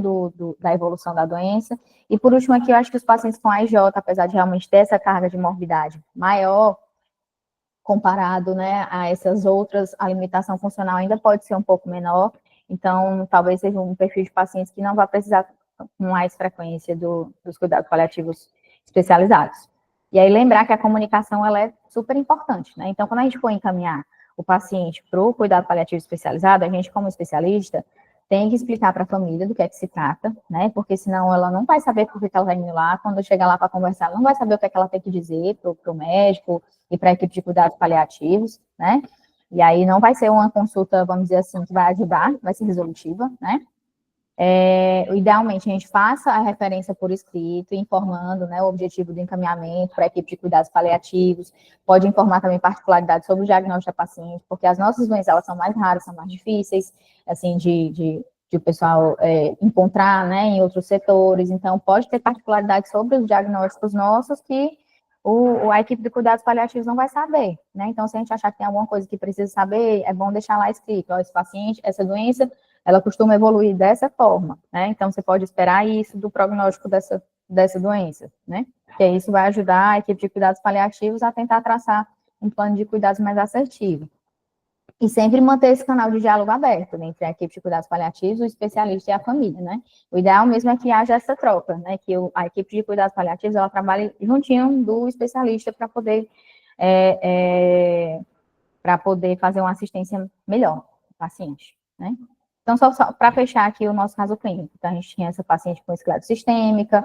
da evolução da doença. E por último aqui, eu acho que os pacientes com AIJ, apesar de realmente ter essa carga de morbidade maior, comparado, né, a essas outras, a limitação funcional ainda pode ser um pouco menor, então talvez seja um perfil de pacientes que não vai precisar com mais frequência dos cuidados paliativos especializados. E aí lembrar que a comunicação, ela é super importante, né, então quando a gente for encaminhar o paciente para o cuidado paliativo especializado, a gente como especialista tem que explicar para a família do que é que se trata, né, porque senão ela não vai saber por que ela está indo lá, quando chegar lá para conversar, ela não vai saber o que é que ela tem que dizer para o médico e para a equipe de cuidados paliativos, né, e aí não vai ser uma consulta, vamos dizer assim, que vai ajudar, vai ser resolutiva, né. Idealmente, a gente faça a referência por escrito, informando, né, o objetivo do encaminhamento para a equipe de cuidados paliativos, pode informar também particularidades sobre o diagnóstico da paciente, porque as nossas doenças, elas são mais raras, são mais difíceis, assim, de o pessoal encontrar, né, em outros setores, então pode ter particularidades sobre os diagnósticos nossos que a equipe de cuidados paliativos não vai saber, né, então se a gente achar que tem alguma coisa que precisa saber, é bom deixar lá escrito, ó, esse paciente, essa doença, ela costuma evoluir dessa forma, né, então você pode esperar isso do prognóstico dessa doença, né, porque isso vai ajudar a equipe de cuidados paliativos a tentar traçar um plano de cuidados mais assertivo. E sempre manter esse canal de diálogo aberto, né, entre a equipe de cuidados paliativos, o especialista e a família, né. O ideal mesmo é que haja essa troca, né, que a equipe de cuidados paliativos, ela trabalhe juntinho do especialista para poder, fazer uma assistência melhor ao paciente, né. Então, só para fechar aqui o nosso caso clínico, então, a gente tinha essa paciente com esclerose sistêmica,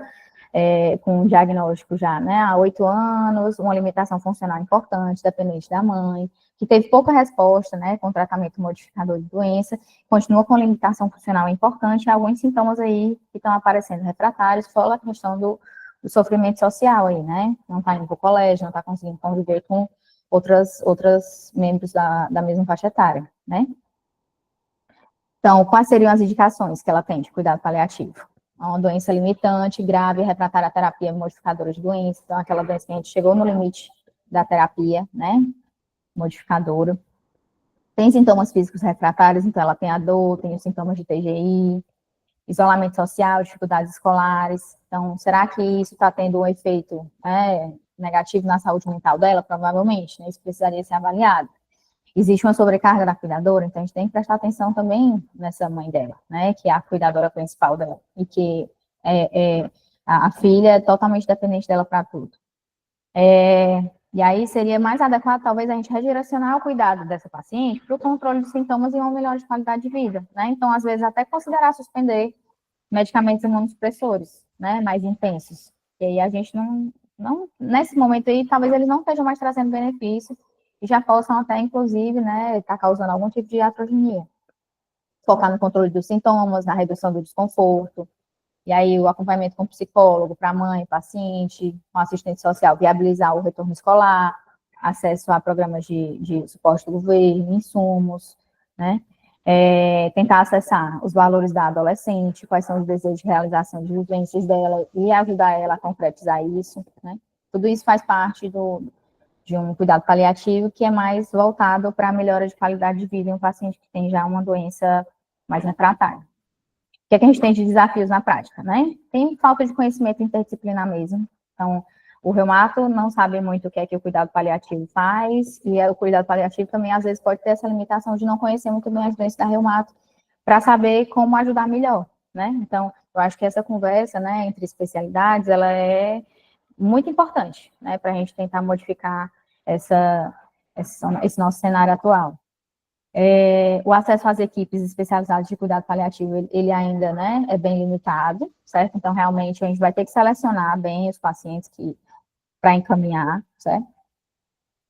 com um diagnóstico já, né, há 8 anos, uma limitação funcional importante, dependente da mãe, que teve pouca resposta, né, com tratamento modificador de doença, continua com limitação funcional importante, e alguns sintomas aí que estão aparecendo refratários, fora a questão do sofrimento social aí, né, não está indo para o colégio, não está conseguindo conviver com outras membros da mesma faixa etária, né. Então, quais seriam as indicações que ela tem de cuidado paliativo? uma doença limitante, grave, refratária à terapia modificadora de doença, então aquela doença que a gente chegou no limite da terapia, né, modificadora. Tem sintomas físicos refratários, então ela tem a dor, tem os sintomas de TGI, isolamento social, dificuldades escolares. Então, será que isso está tendo um efeito negativo na saúde mental dela? Provavelmente, né? Isso precisaria ser avaliado. Existe uma sobrecarga da cuidadora, então a gente tem que prestar atenção também nessa mãe dela, né? Que é a cuidadora principal dela, e que a filha é totalmente dependente dela para tudo. E aí seria mais adequado, talvez, a gente redirecionar o cuidado dessa paciente para o controle de sintomas e uma melhor de qualidade de vida, né? Então, às vezes, até considerar suspender medicamentos imunossupressores, né, mais intensos. E aí a gente não, nesse momento aí, talvez eles não estejam mais trazendo benefício e já possam até, inclusive, né, estar causando algum tipo de iatrogenia. Focar no controle dos sintomas, na redução do desconforto, e aí o acompanhamento com psicólogo para mãe, paciente, com assistente social, viabilizar o retorno escolar, acesso a programas de suporte do governo, insumos, né? Tentar acessar os valores da adolescente, quais são os desejos de realização de vivências dela e ajudar ela a concretizar isso, né? Tudo isso faz parte de um cuidado paliativo que é mais voltado para a melhora de qualidade de vida em um paciente que tem já uma doença mais refratária. O que é que a gente tem de desafios na prática, né? Tem falta de conhecimento interdisciplinar mesmo. Então, o reumato não sabe muito o que é que o cuidado paliativo faz, e o cuidado paliativo também, às vezes, pode ter essa limitação de não conhecer muito bem as doenças da reumato para saber como ajudar melhor, né? Então, eu acho que essa conversa, né, entre especialidades, ela é muito importante, né, para a gente tentar modificar esse nosso cenário atual. O acesso às equipes especializadas de cuidado paliativo, ele ainda, né, é bem limitado, certo? Então, realmente, a gente vai ter que selecionar bem os pacientes para encaminhar, certo?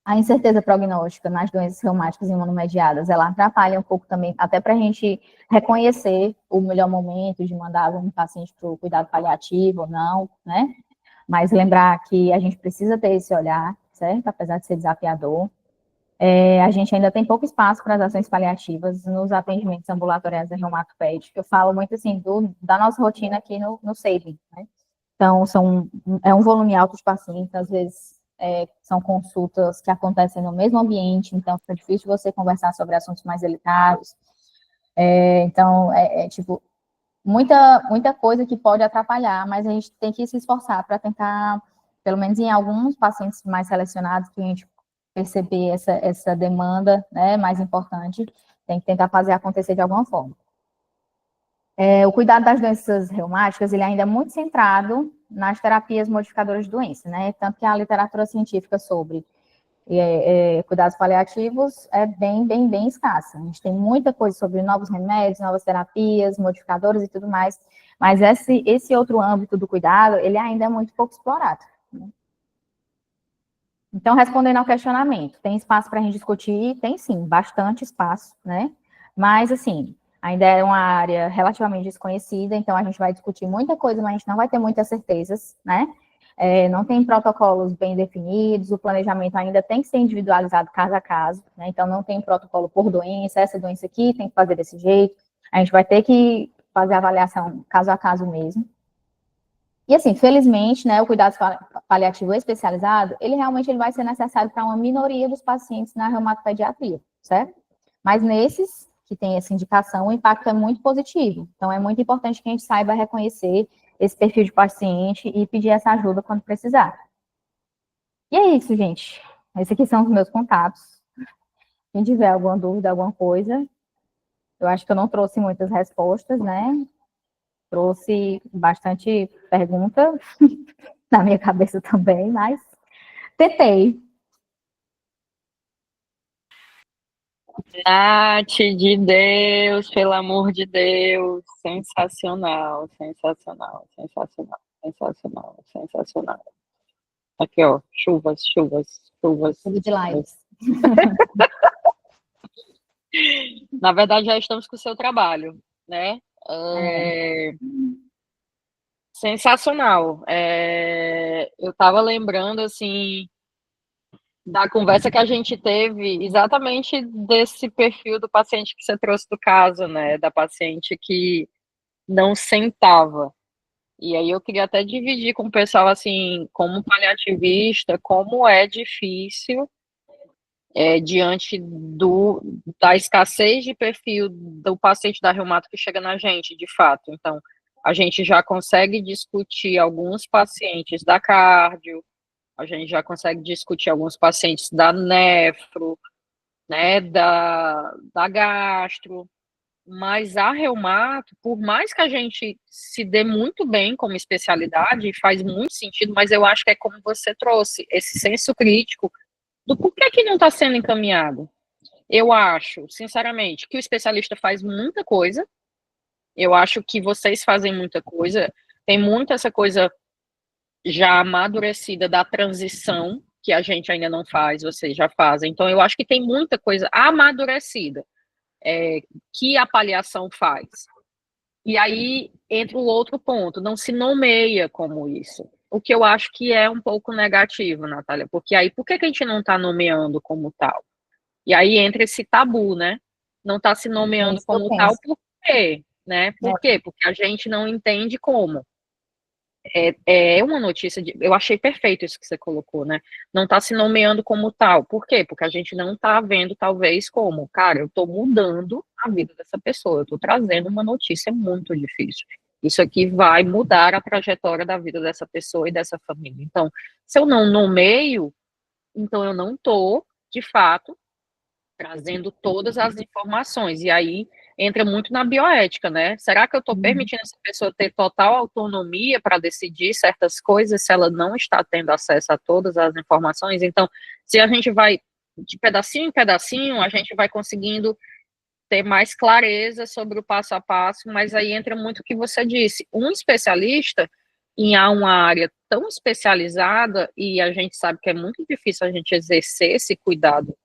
A incerteza prognóstica nas doenças reumáticas imunomediadas, ela atrapalha um pouco também, até para a gente reconhecer o melhor momento de mandar algum paciente para o cuidado paliativo ou não, né? Mas lembrar que a gente precisa ter esse olhar, certo? Apesar de ser desafiador. A gente ainda tem pouco espaço para as ações paliativas nos atendimentos ambulatoriais da reumatopédica. Eu falo muito, assim, da nossa rotina aqui no SAVE, né? Então, é um volume alto de pacientes, às vezes são consultas que acontecem no mesmo ambiente, então fica difícil você conversar sobre assuntos mais delicados. Então, tipo, muita coisa que pode atrapalhar, mas a gente tem que se esforçar para tentar, pelo menos em alguns pacientes mais selecionados, que a gente perceber essa demanda, né, mais importante, tem que tentar fazer acontecer de alguma forma. O cuidado das doenças reumáticas, ele ainda é muito centrado nas terapias modificadoras de doença, né, tanto que a literatura científica sobre cuidados paliativos é bem escassa. A gente tem muita coisa sobre novos remédios, novas terapias, modificadores e tudo mais, mas esse outro âmbito do cuidado, ele ainda é muito pouco explorado, né? Então, respondendo ao questionamento, tem espaço para a gente discutir? Tem sim, bastante espaço, né? Mas, assim, ainda é uma área relativamente desconhecida, então a gente vai discutir muita coisa, mas a gente não vai ter muitas certezas, né? Não tem protocolos bem definidos, o planejamento ainda tem que ser individualizado caso a caso, né? Então não tem protocolo por doença, essa doença aqui tem que fazer desse jeito, a gente vai ter que fazer a avaliação caso a caso mesmo. E assim, felizmente, né, o cuidado paliativo especializado, ele realmente vai ser necessário para uma minoria dos pacientes na reumatopediatria, certo? Mas nesses que tem essa indicação, o impacto é muito positivo. Então, é muito importante que a gente saiba reconhecer esse perfil de paciente e pedir essa ajuda quando precisar. E é isso, gente. Esses aqui são os meus contatos. Quem tiver alguma dúvida, alguma coisa, eu acho que eu não trouxe muitas respostas, né? Trouxe bastante pergunta na minha cabeça também, mas tentei. Nath, de Deus, pelo amor de Deus, sensacional, sensacional, sensacional, sensacional, sensacional. Aqui, ó, chuvas, chuvas, chuvas. Tudo de lives. Na verdade, já estamos com o seu trabalho, né? Sensacional. Eu estava lembrando, assim, da conversa que a gente teve exatamente desse perfil do paciente que você trouxe do caso, né? Da paciente que não sentava. E aí eu queria até dividir com o pessoal, assim, como paliativista, como é difícil diante da escassez de perfil do paciente da reumato que chega na gente, de fato. Então, a gente já consegue discutir alguns pacientes da cardio, a gente já consegue discutir alguns pacientes da nefro, né, da gastro, mas a reumato, por mais que a gente se dê muito bem como especialidade, faz muito sentido, mas eu acho que é como você trouxe, esse senso crítico do porquê que não está sendo encaminhado. Eu acho, sinceramente, que o especialista faz muita coisa, eu acho que vocês fazem muita coisa, tem muito essa coisa já amadurecida da transição, que a gente ainda não faz, vocês já fazem. Então, eu acho que tem muita coisa amadurecida que a paliação faz. E aí entra o outro ponto, não se nomeia como isso. O que eu acho que é um pouco negativo, Natália, porque aí por que a gente não está nomeando como tal? E aí entra esse tabu, né? Não está se É nomeando isso que eu como tal, penso. por quê? Né? Por É, quê? Porque a gente não entende como. É uma notícia eu achei perfeito isso que você colocou, né? Não está se nomeando como tal. Por quê? Porque a gente não está vendo, talvez, como, cara, eu estou mudando a vida dessa pessoa, eu estou trazendo uma notícia muito difícil. Isso aqui vai mudar a trajetória da vida dessa pessoa e dessa família. Então, se eu não nomeio, então eu não estou, de fato, trazendo todas as informações. E aí entra muito na bioética, né? Será que eu estou permitindo essa pessoa ter total autonomia para decidir certas coisas se ela não está tendo acesso a todas as informações? Então, se a gente vai de pedacinho em pedacinho, a gente vai conseguindo ter mais clareza sobre o passo a passo, mas aí entra muito o que você disse. Um especialista em uma área tão especializada, e a gente sabe que é muito difícil a gente exercer esse cuidado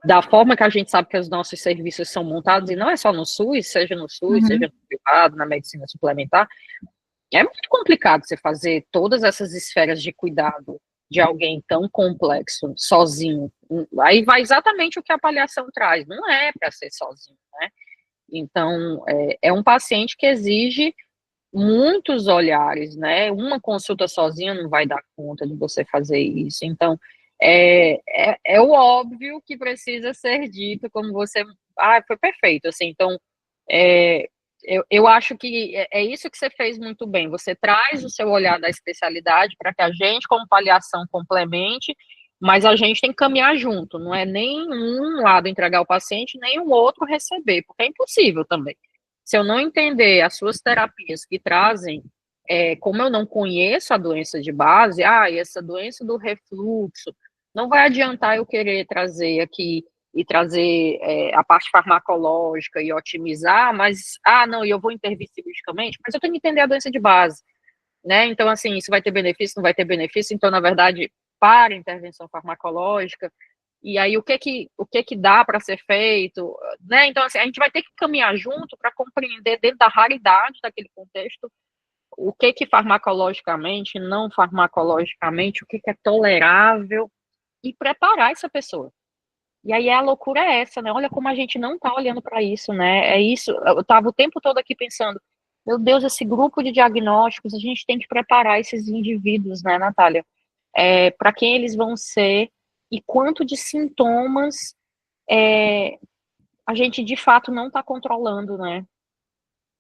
da forma que a gente sabe que os nossos serviços são montados, e não é só no SUS, seja uhum, no privado, na medicina suplementar, é muito complicado você fazer todas essas esferas de cuidado de alguém tão complexo, sozinho. Aí vai exatamente o que a avaliação traz, não é para ser sozinho, né? Então, é um paciente que exige muitos olhares, né? Uma consulta sozinha não vai dar conta de você fazer isso. Então, é o óbvio que precisa ser dito, como você. Ah, foi perfeito, assim. Então, é, eu acho que é isso que você fez muito bem. Você traz o seu olhar da especialidade para que a gente, como paliação, complemente, mas a gente tem que caminhar junto. Não é nem um lado entregar o paciente, nem o outro receber, porque é impossível também. Se eu não entender as suas terapias que trazem, como eu não conheço a doença de base, essa doença do refluxo, não vai adiantar eu querer trazer aqui e trazer a parte farmacológica e otimizar, mas, não, e eu vou intervir cirurgicamente, mas eu tenho que entender a doença de base, né? Então, assim, isso vai ter benefício, não vai ter benefício, então, na verdade, para a intervenção farmacológica, e aí o que que dá para ser feito, né? Então, assim, a gente vai ter que caminhar junto para compreender dentro da raridade daquele contexto o que farmacologicamente, não farmacologicamente, o que é tolerável e preparar essa pessoa. E aí a loucura é essa, né? Olha como a gente não tá olhando para isso, né? É isso. Eu tava o tempo todo aqui pensando, meu Deus, esse grupo de diagnósticos, a gente tem que preparar esses indivíduos, né, Natália? Para quem eles vão ser e quanto de sintomas a gente de fato não está controlando, né?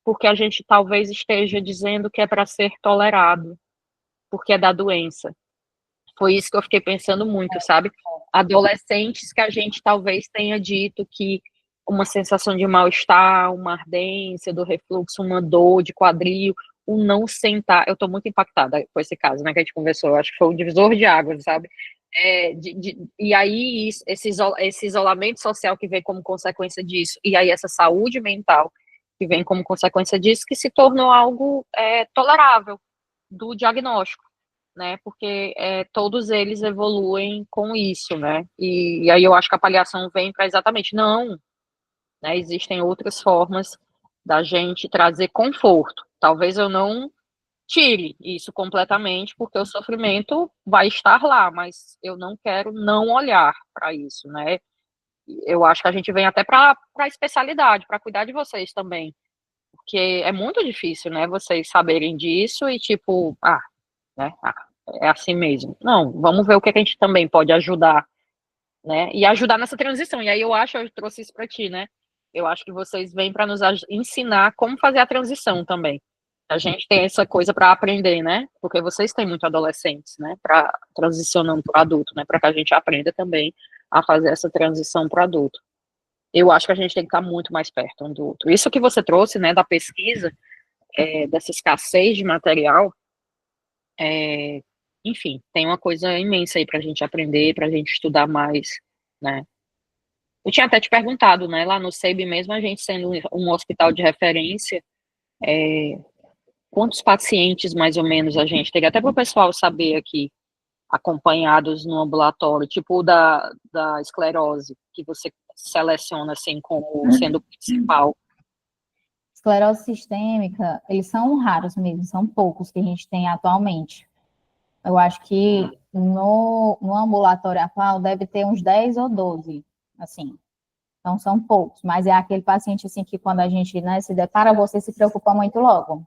Porque a gente talvez esteja dizendo que é para ser tolerado, porque é da doença. Foi isso que eu fiquei pensando muito, sabe? Adolescentes que a gente talvez tenha dito que uma sensação de mal-estar, uma ardência do refluxo, uma dor de quadril, o não sentar. Eu estou muito impactada com esse caso, né, que a gente conversou. Eu acho que foi um divisor de águas, sabe? E aí, esse isolamento social que vem como consequência disso, e aí essa saúde mental que vem como consequência disso, que se tornou algo tolerável do diagnóstico, né? Porque todos eles evoluem com isso, né? E aí eu acho que a paliação vem para exatamente, não, né? Existem outras formas da gente trazer conforto. Talvez eu não tire isso completamente, porque o sofrimento vai estar lá, mas eu não quero não olhar para isso, né? Eu acho que a gente vem até para a especialidade, para cuidar de vocês também, porque é muito difícil, né, vocês saberem disso e tipo, né, é assim mesmo. Não, vamos ver o que a gente também pode ajudar, né, e ajudar nessa transição. E aí eu trouxe isso para ti, né, eu acho que vocês vêm para nos ensinar como fazer a transição também. A gente tem essa coisa para aprender, né, porque vocês têm muito adolescentes, né, para transicionando para adulto, né, para que a gente aprenda também a fazer essa transição para adulto. Eu acho que a gente tem que estar muito mais perto um do outro. Isso que você trouxe, né, da pesquisa, dessa escassez de material, enfim, tem uma coisa imensa aí para a gente aprender, para a gente estudar mais, né. Eu tinha até te perguntado, né, lá no SEIB mesmo, a gente sendo um hospital de referência, quantos pacientes, mais ou menos, a gente teria, até para o pessoal saber aqui, acompanhados no ambulatório, tipo da esclerose, que você seleciona, assim, como sendo o principal. Esclerose sistêmica, eles são raros mesmo, são poucos que a gente tem atualmente. Eu acho que no ambulatório atual deve ter uns 10 ou 12, assim. Então, são poucos, mas é aquele paciente, assim, que quando a gente, né, se depara, você se preocupa muito logo.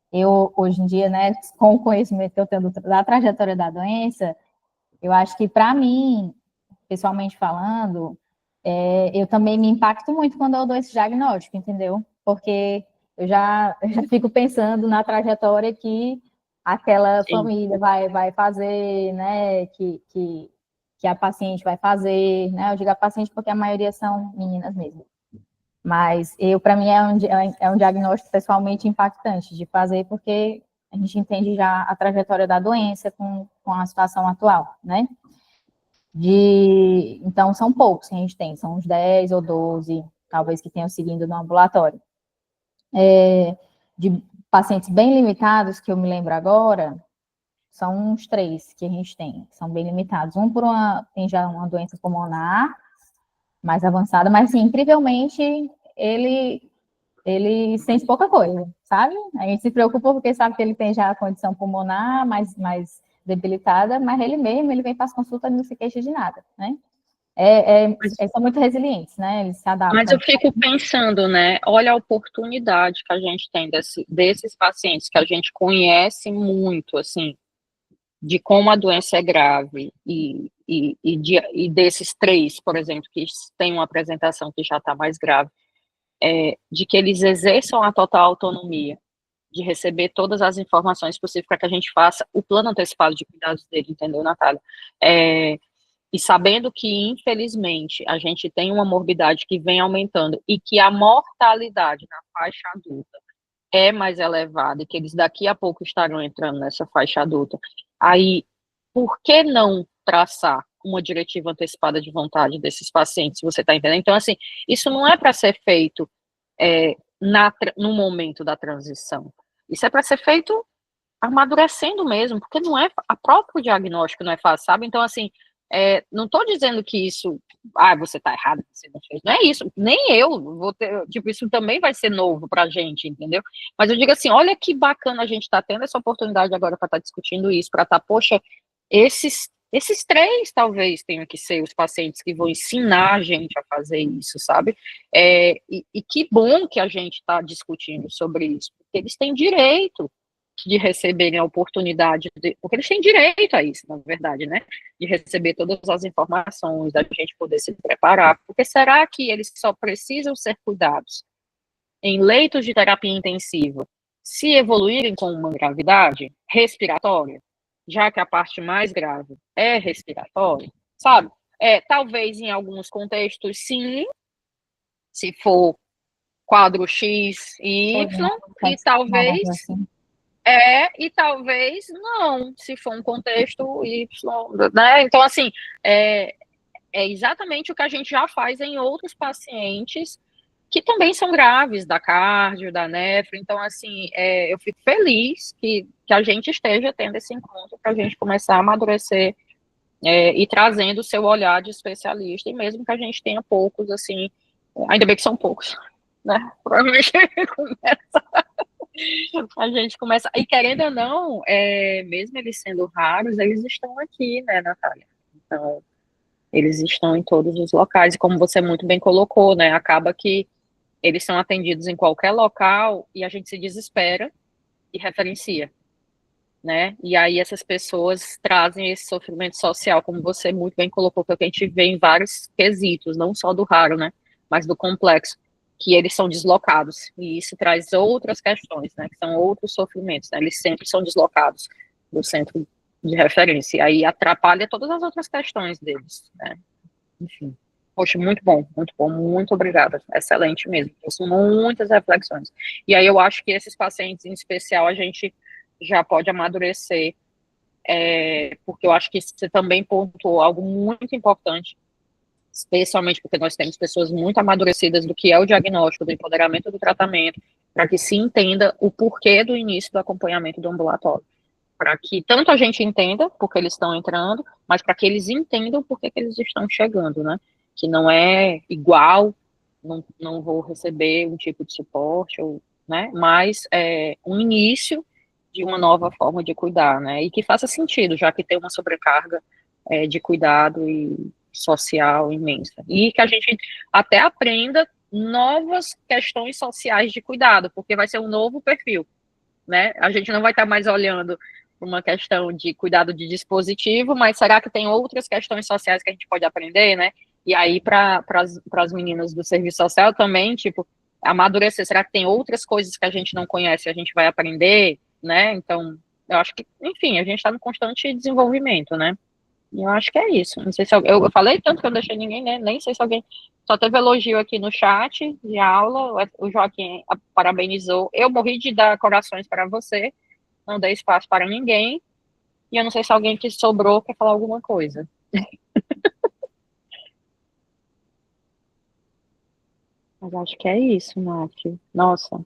Eu, hoje em dia, né, com o conhecimento que eu tenho da trajetória da doença, eu acho que, para mim, pessoalmente falando, eu também me impacto muito quando eu dou esse diagnóstico, entendeu? Porque eu já fico pensando na trajetória que aquela Sim. família vai fazer, né? Que a paciente vai fazer, né? Eu digo a paciente porque a maioria são meninas mesmo. Mas para mim, é um diagnóstico pessoalmente impactante de fazer, porque a gente entende já a trajetória da doença com a situação atual, né? Então, são poucos que a gente tem, são uns 10 ou 12, talvez, que tenham seguido no ambulatório. De pacientes bem limitados, que eu me lembro agora, são uns 3 que a gente tem, que são bem limitados. Um tem já uma doença pulmonar mais avançada, mas, assim, incrivelmente, ele sente pouca coisa, sabe? A gente se preocupa porque sabe que ele tem já a condição pulmonar mais debilitada, mas ele vem para as consultas e não se queixa de nada, né? Eles são muito resilientes, né? Eles se adaptam. Mas eu fico pensando, né? Olha a oportunidade que a gente tem desses pacientes que a gente conhece muito, assim, de como a doença é grave e desses 3, por exemplo, que têm uma apresentação que já está mais grave, de que eles exerçam a total autonomia, de receber todas as informações possíveis para que a gente faça o plano antecipado de cuidados dele, entendeu, Natália? E sabendo que, infelizmente, a gente tem uma morbidade que vem aumentando e que a mortalidade na faixa adulta é mais elevada e que eles daqui a pouco estarão entrando nessa faixa adulta, aí, por que não traçar uma diretiva antecipada de vontade desses pacientes, se você está entendendo? Então, assim, isso não é para ser feito no momento da transição. Isso é para ser feito amadurecendo mesmo, porque não é, a próprio diagnóstico não é fácil, sabe? Então, assim, não estou dizendo que isso, você está errado, você não fez, não é isso, nem eu vou ter, tipo, isso também vai ser novo para a gente, entendeu? Mas eu digo assim, olha que bacana a gente está tendo essa oportunidade agora para estar discutindo isso, para estar, poxa, esses 3 talvez tenham que ser os pacientes que vão ensinar a gente a fazer isso, sabe? E que bom que a gente está discutindo sobre isso, porque eles têm direito de receberem a oportunidade, porque eles têm direito a isso, na verdade, né? De receber todas as informações, da gente poder se preparar. Porque será que eles só precisam ser cuidados em leitos de terapia intensiva se evoluírem com uma gravidade respiratória, já que a parte mais grave é respiratória, sabe? Talvez em alguns contextos, sim, se for quadro X e Y, e talvez não, se for um contexto Y, né? Então, assim, é exatamente o que a gente já faz em outros pacientes que também são graves, da cardio, da nefro. Então, assim, eu fico feliz que a gente esteja tendo esse encontro para a gente começar a amadurecer e trazendo o seu olhar de especialista, e mesmo que a gente tenha poucos, assim, ainda bem que são poucos, né? Provavelmente a gente começa, e querendo ou não, mesmo eles sendo raros, eles estão aqui, né, Natália? Então, eles estão em todos os locais, e como você muito bem colocou, né, acaba que eles são atendidos em qualquer local e a gente se desespera e referencia, né? E aí essas pessoas trazem esse sofrimento social, como você muito bem colocou, que é o que a gente vê em vários quesitos, não só do raro, né? Mas do complexo, que eles são deslocados. E isso traz outras questões, né? Que são outros sofrimentos, né? Eles sempre são deslocados do centro de referência. E aí atrapalha todas as outras questões deles, né? Enfim. Poxa, muito bom, muito obrigada. Excelente mesmo. São muitas reflexões. E aí eu acho que esses pacientes, em especial, a gente já pode amadurecer, porque eu acho que você também pontuou algo muito importante, especialmente porque nós temos pessoas muito amadurecidas do que é o diagnóstico, do empoderamento do tratamento, para que se entenda o porquê do início do acompanhamento do ambulatório. Para que tanto a gente entenda porque eles estão entrando, mas para que eles entendam por que eles estão chegando, né? Que não é igual, não vou receber um tipo de suporte, ou, né? Mas é um início de uma nova forma de cuidar, né? E que faça sentido, já que tem uma sobrecarga de cuidado e social imensa. E que a gente até aprenda novas questões sociais de cuidado, porque vai ser um novo perfil, né? A gente não vai estar mais olhando uma questão de cuidado de dispositivo, mas será que tem outras questões sociais que a gente pode aprender, né? E aí, para as meninas do serviço social também, tipo, amadurecer, será que tem outras coisas que a gente não conhece e a gente vai aprender, né? Então, eu acho que, enfim, a gente está no constante desenvolvimento, né? E eu acho que é isso. Não sei se eu falei tanto que eu não deixei ninguém, né? Nem sei se alguém. Só teve elogio aqui no chat de aula. O Joaquim parabenizou. Eu morri de dar corações para você. Não dei espaço para ninguém. E eu não sei se alguém que sobrou quer falar alguma coisa. Mas acho que é isso, Nath. Nossa,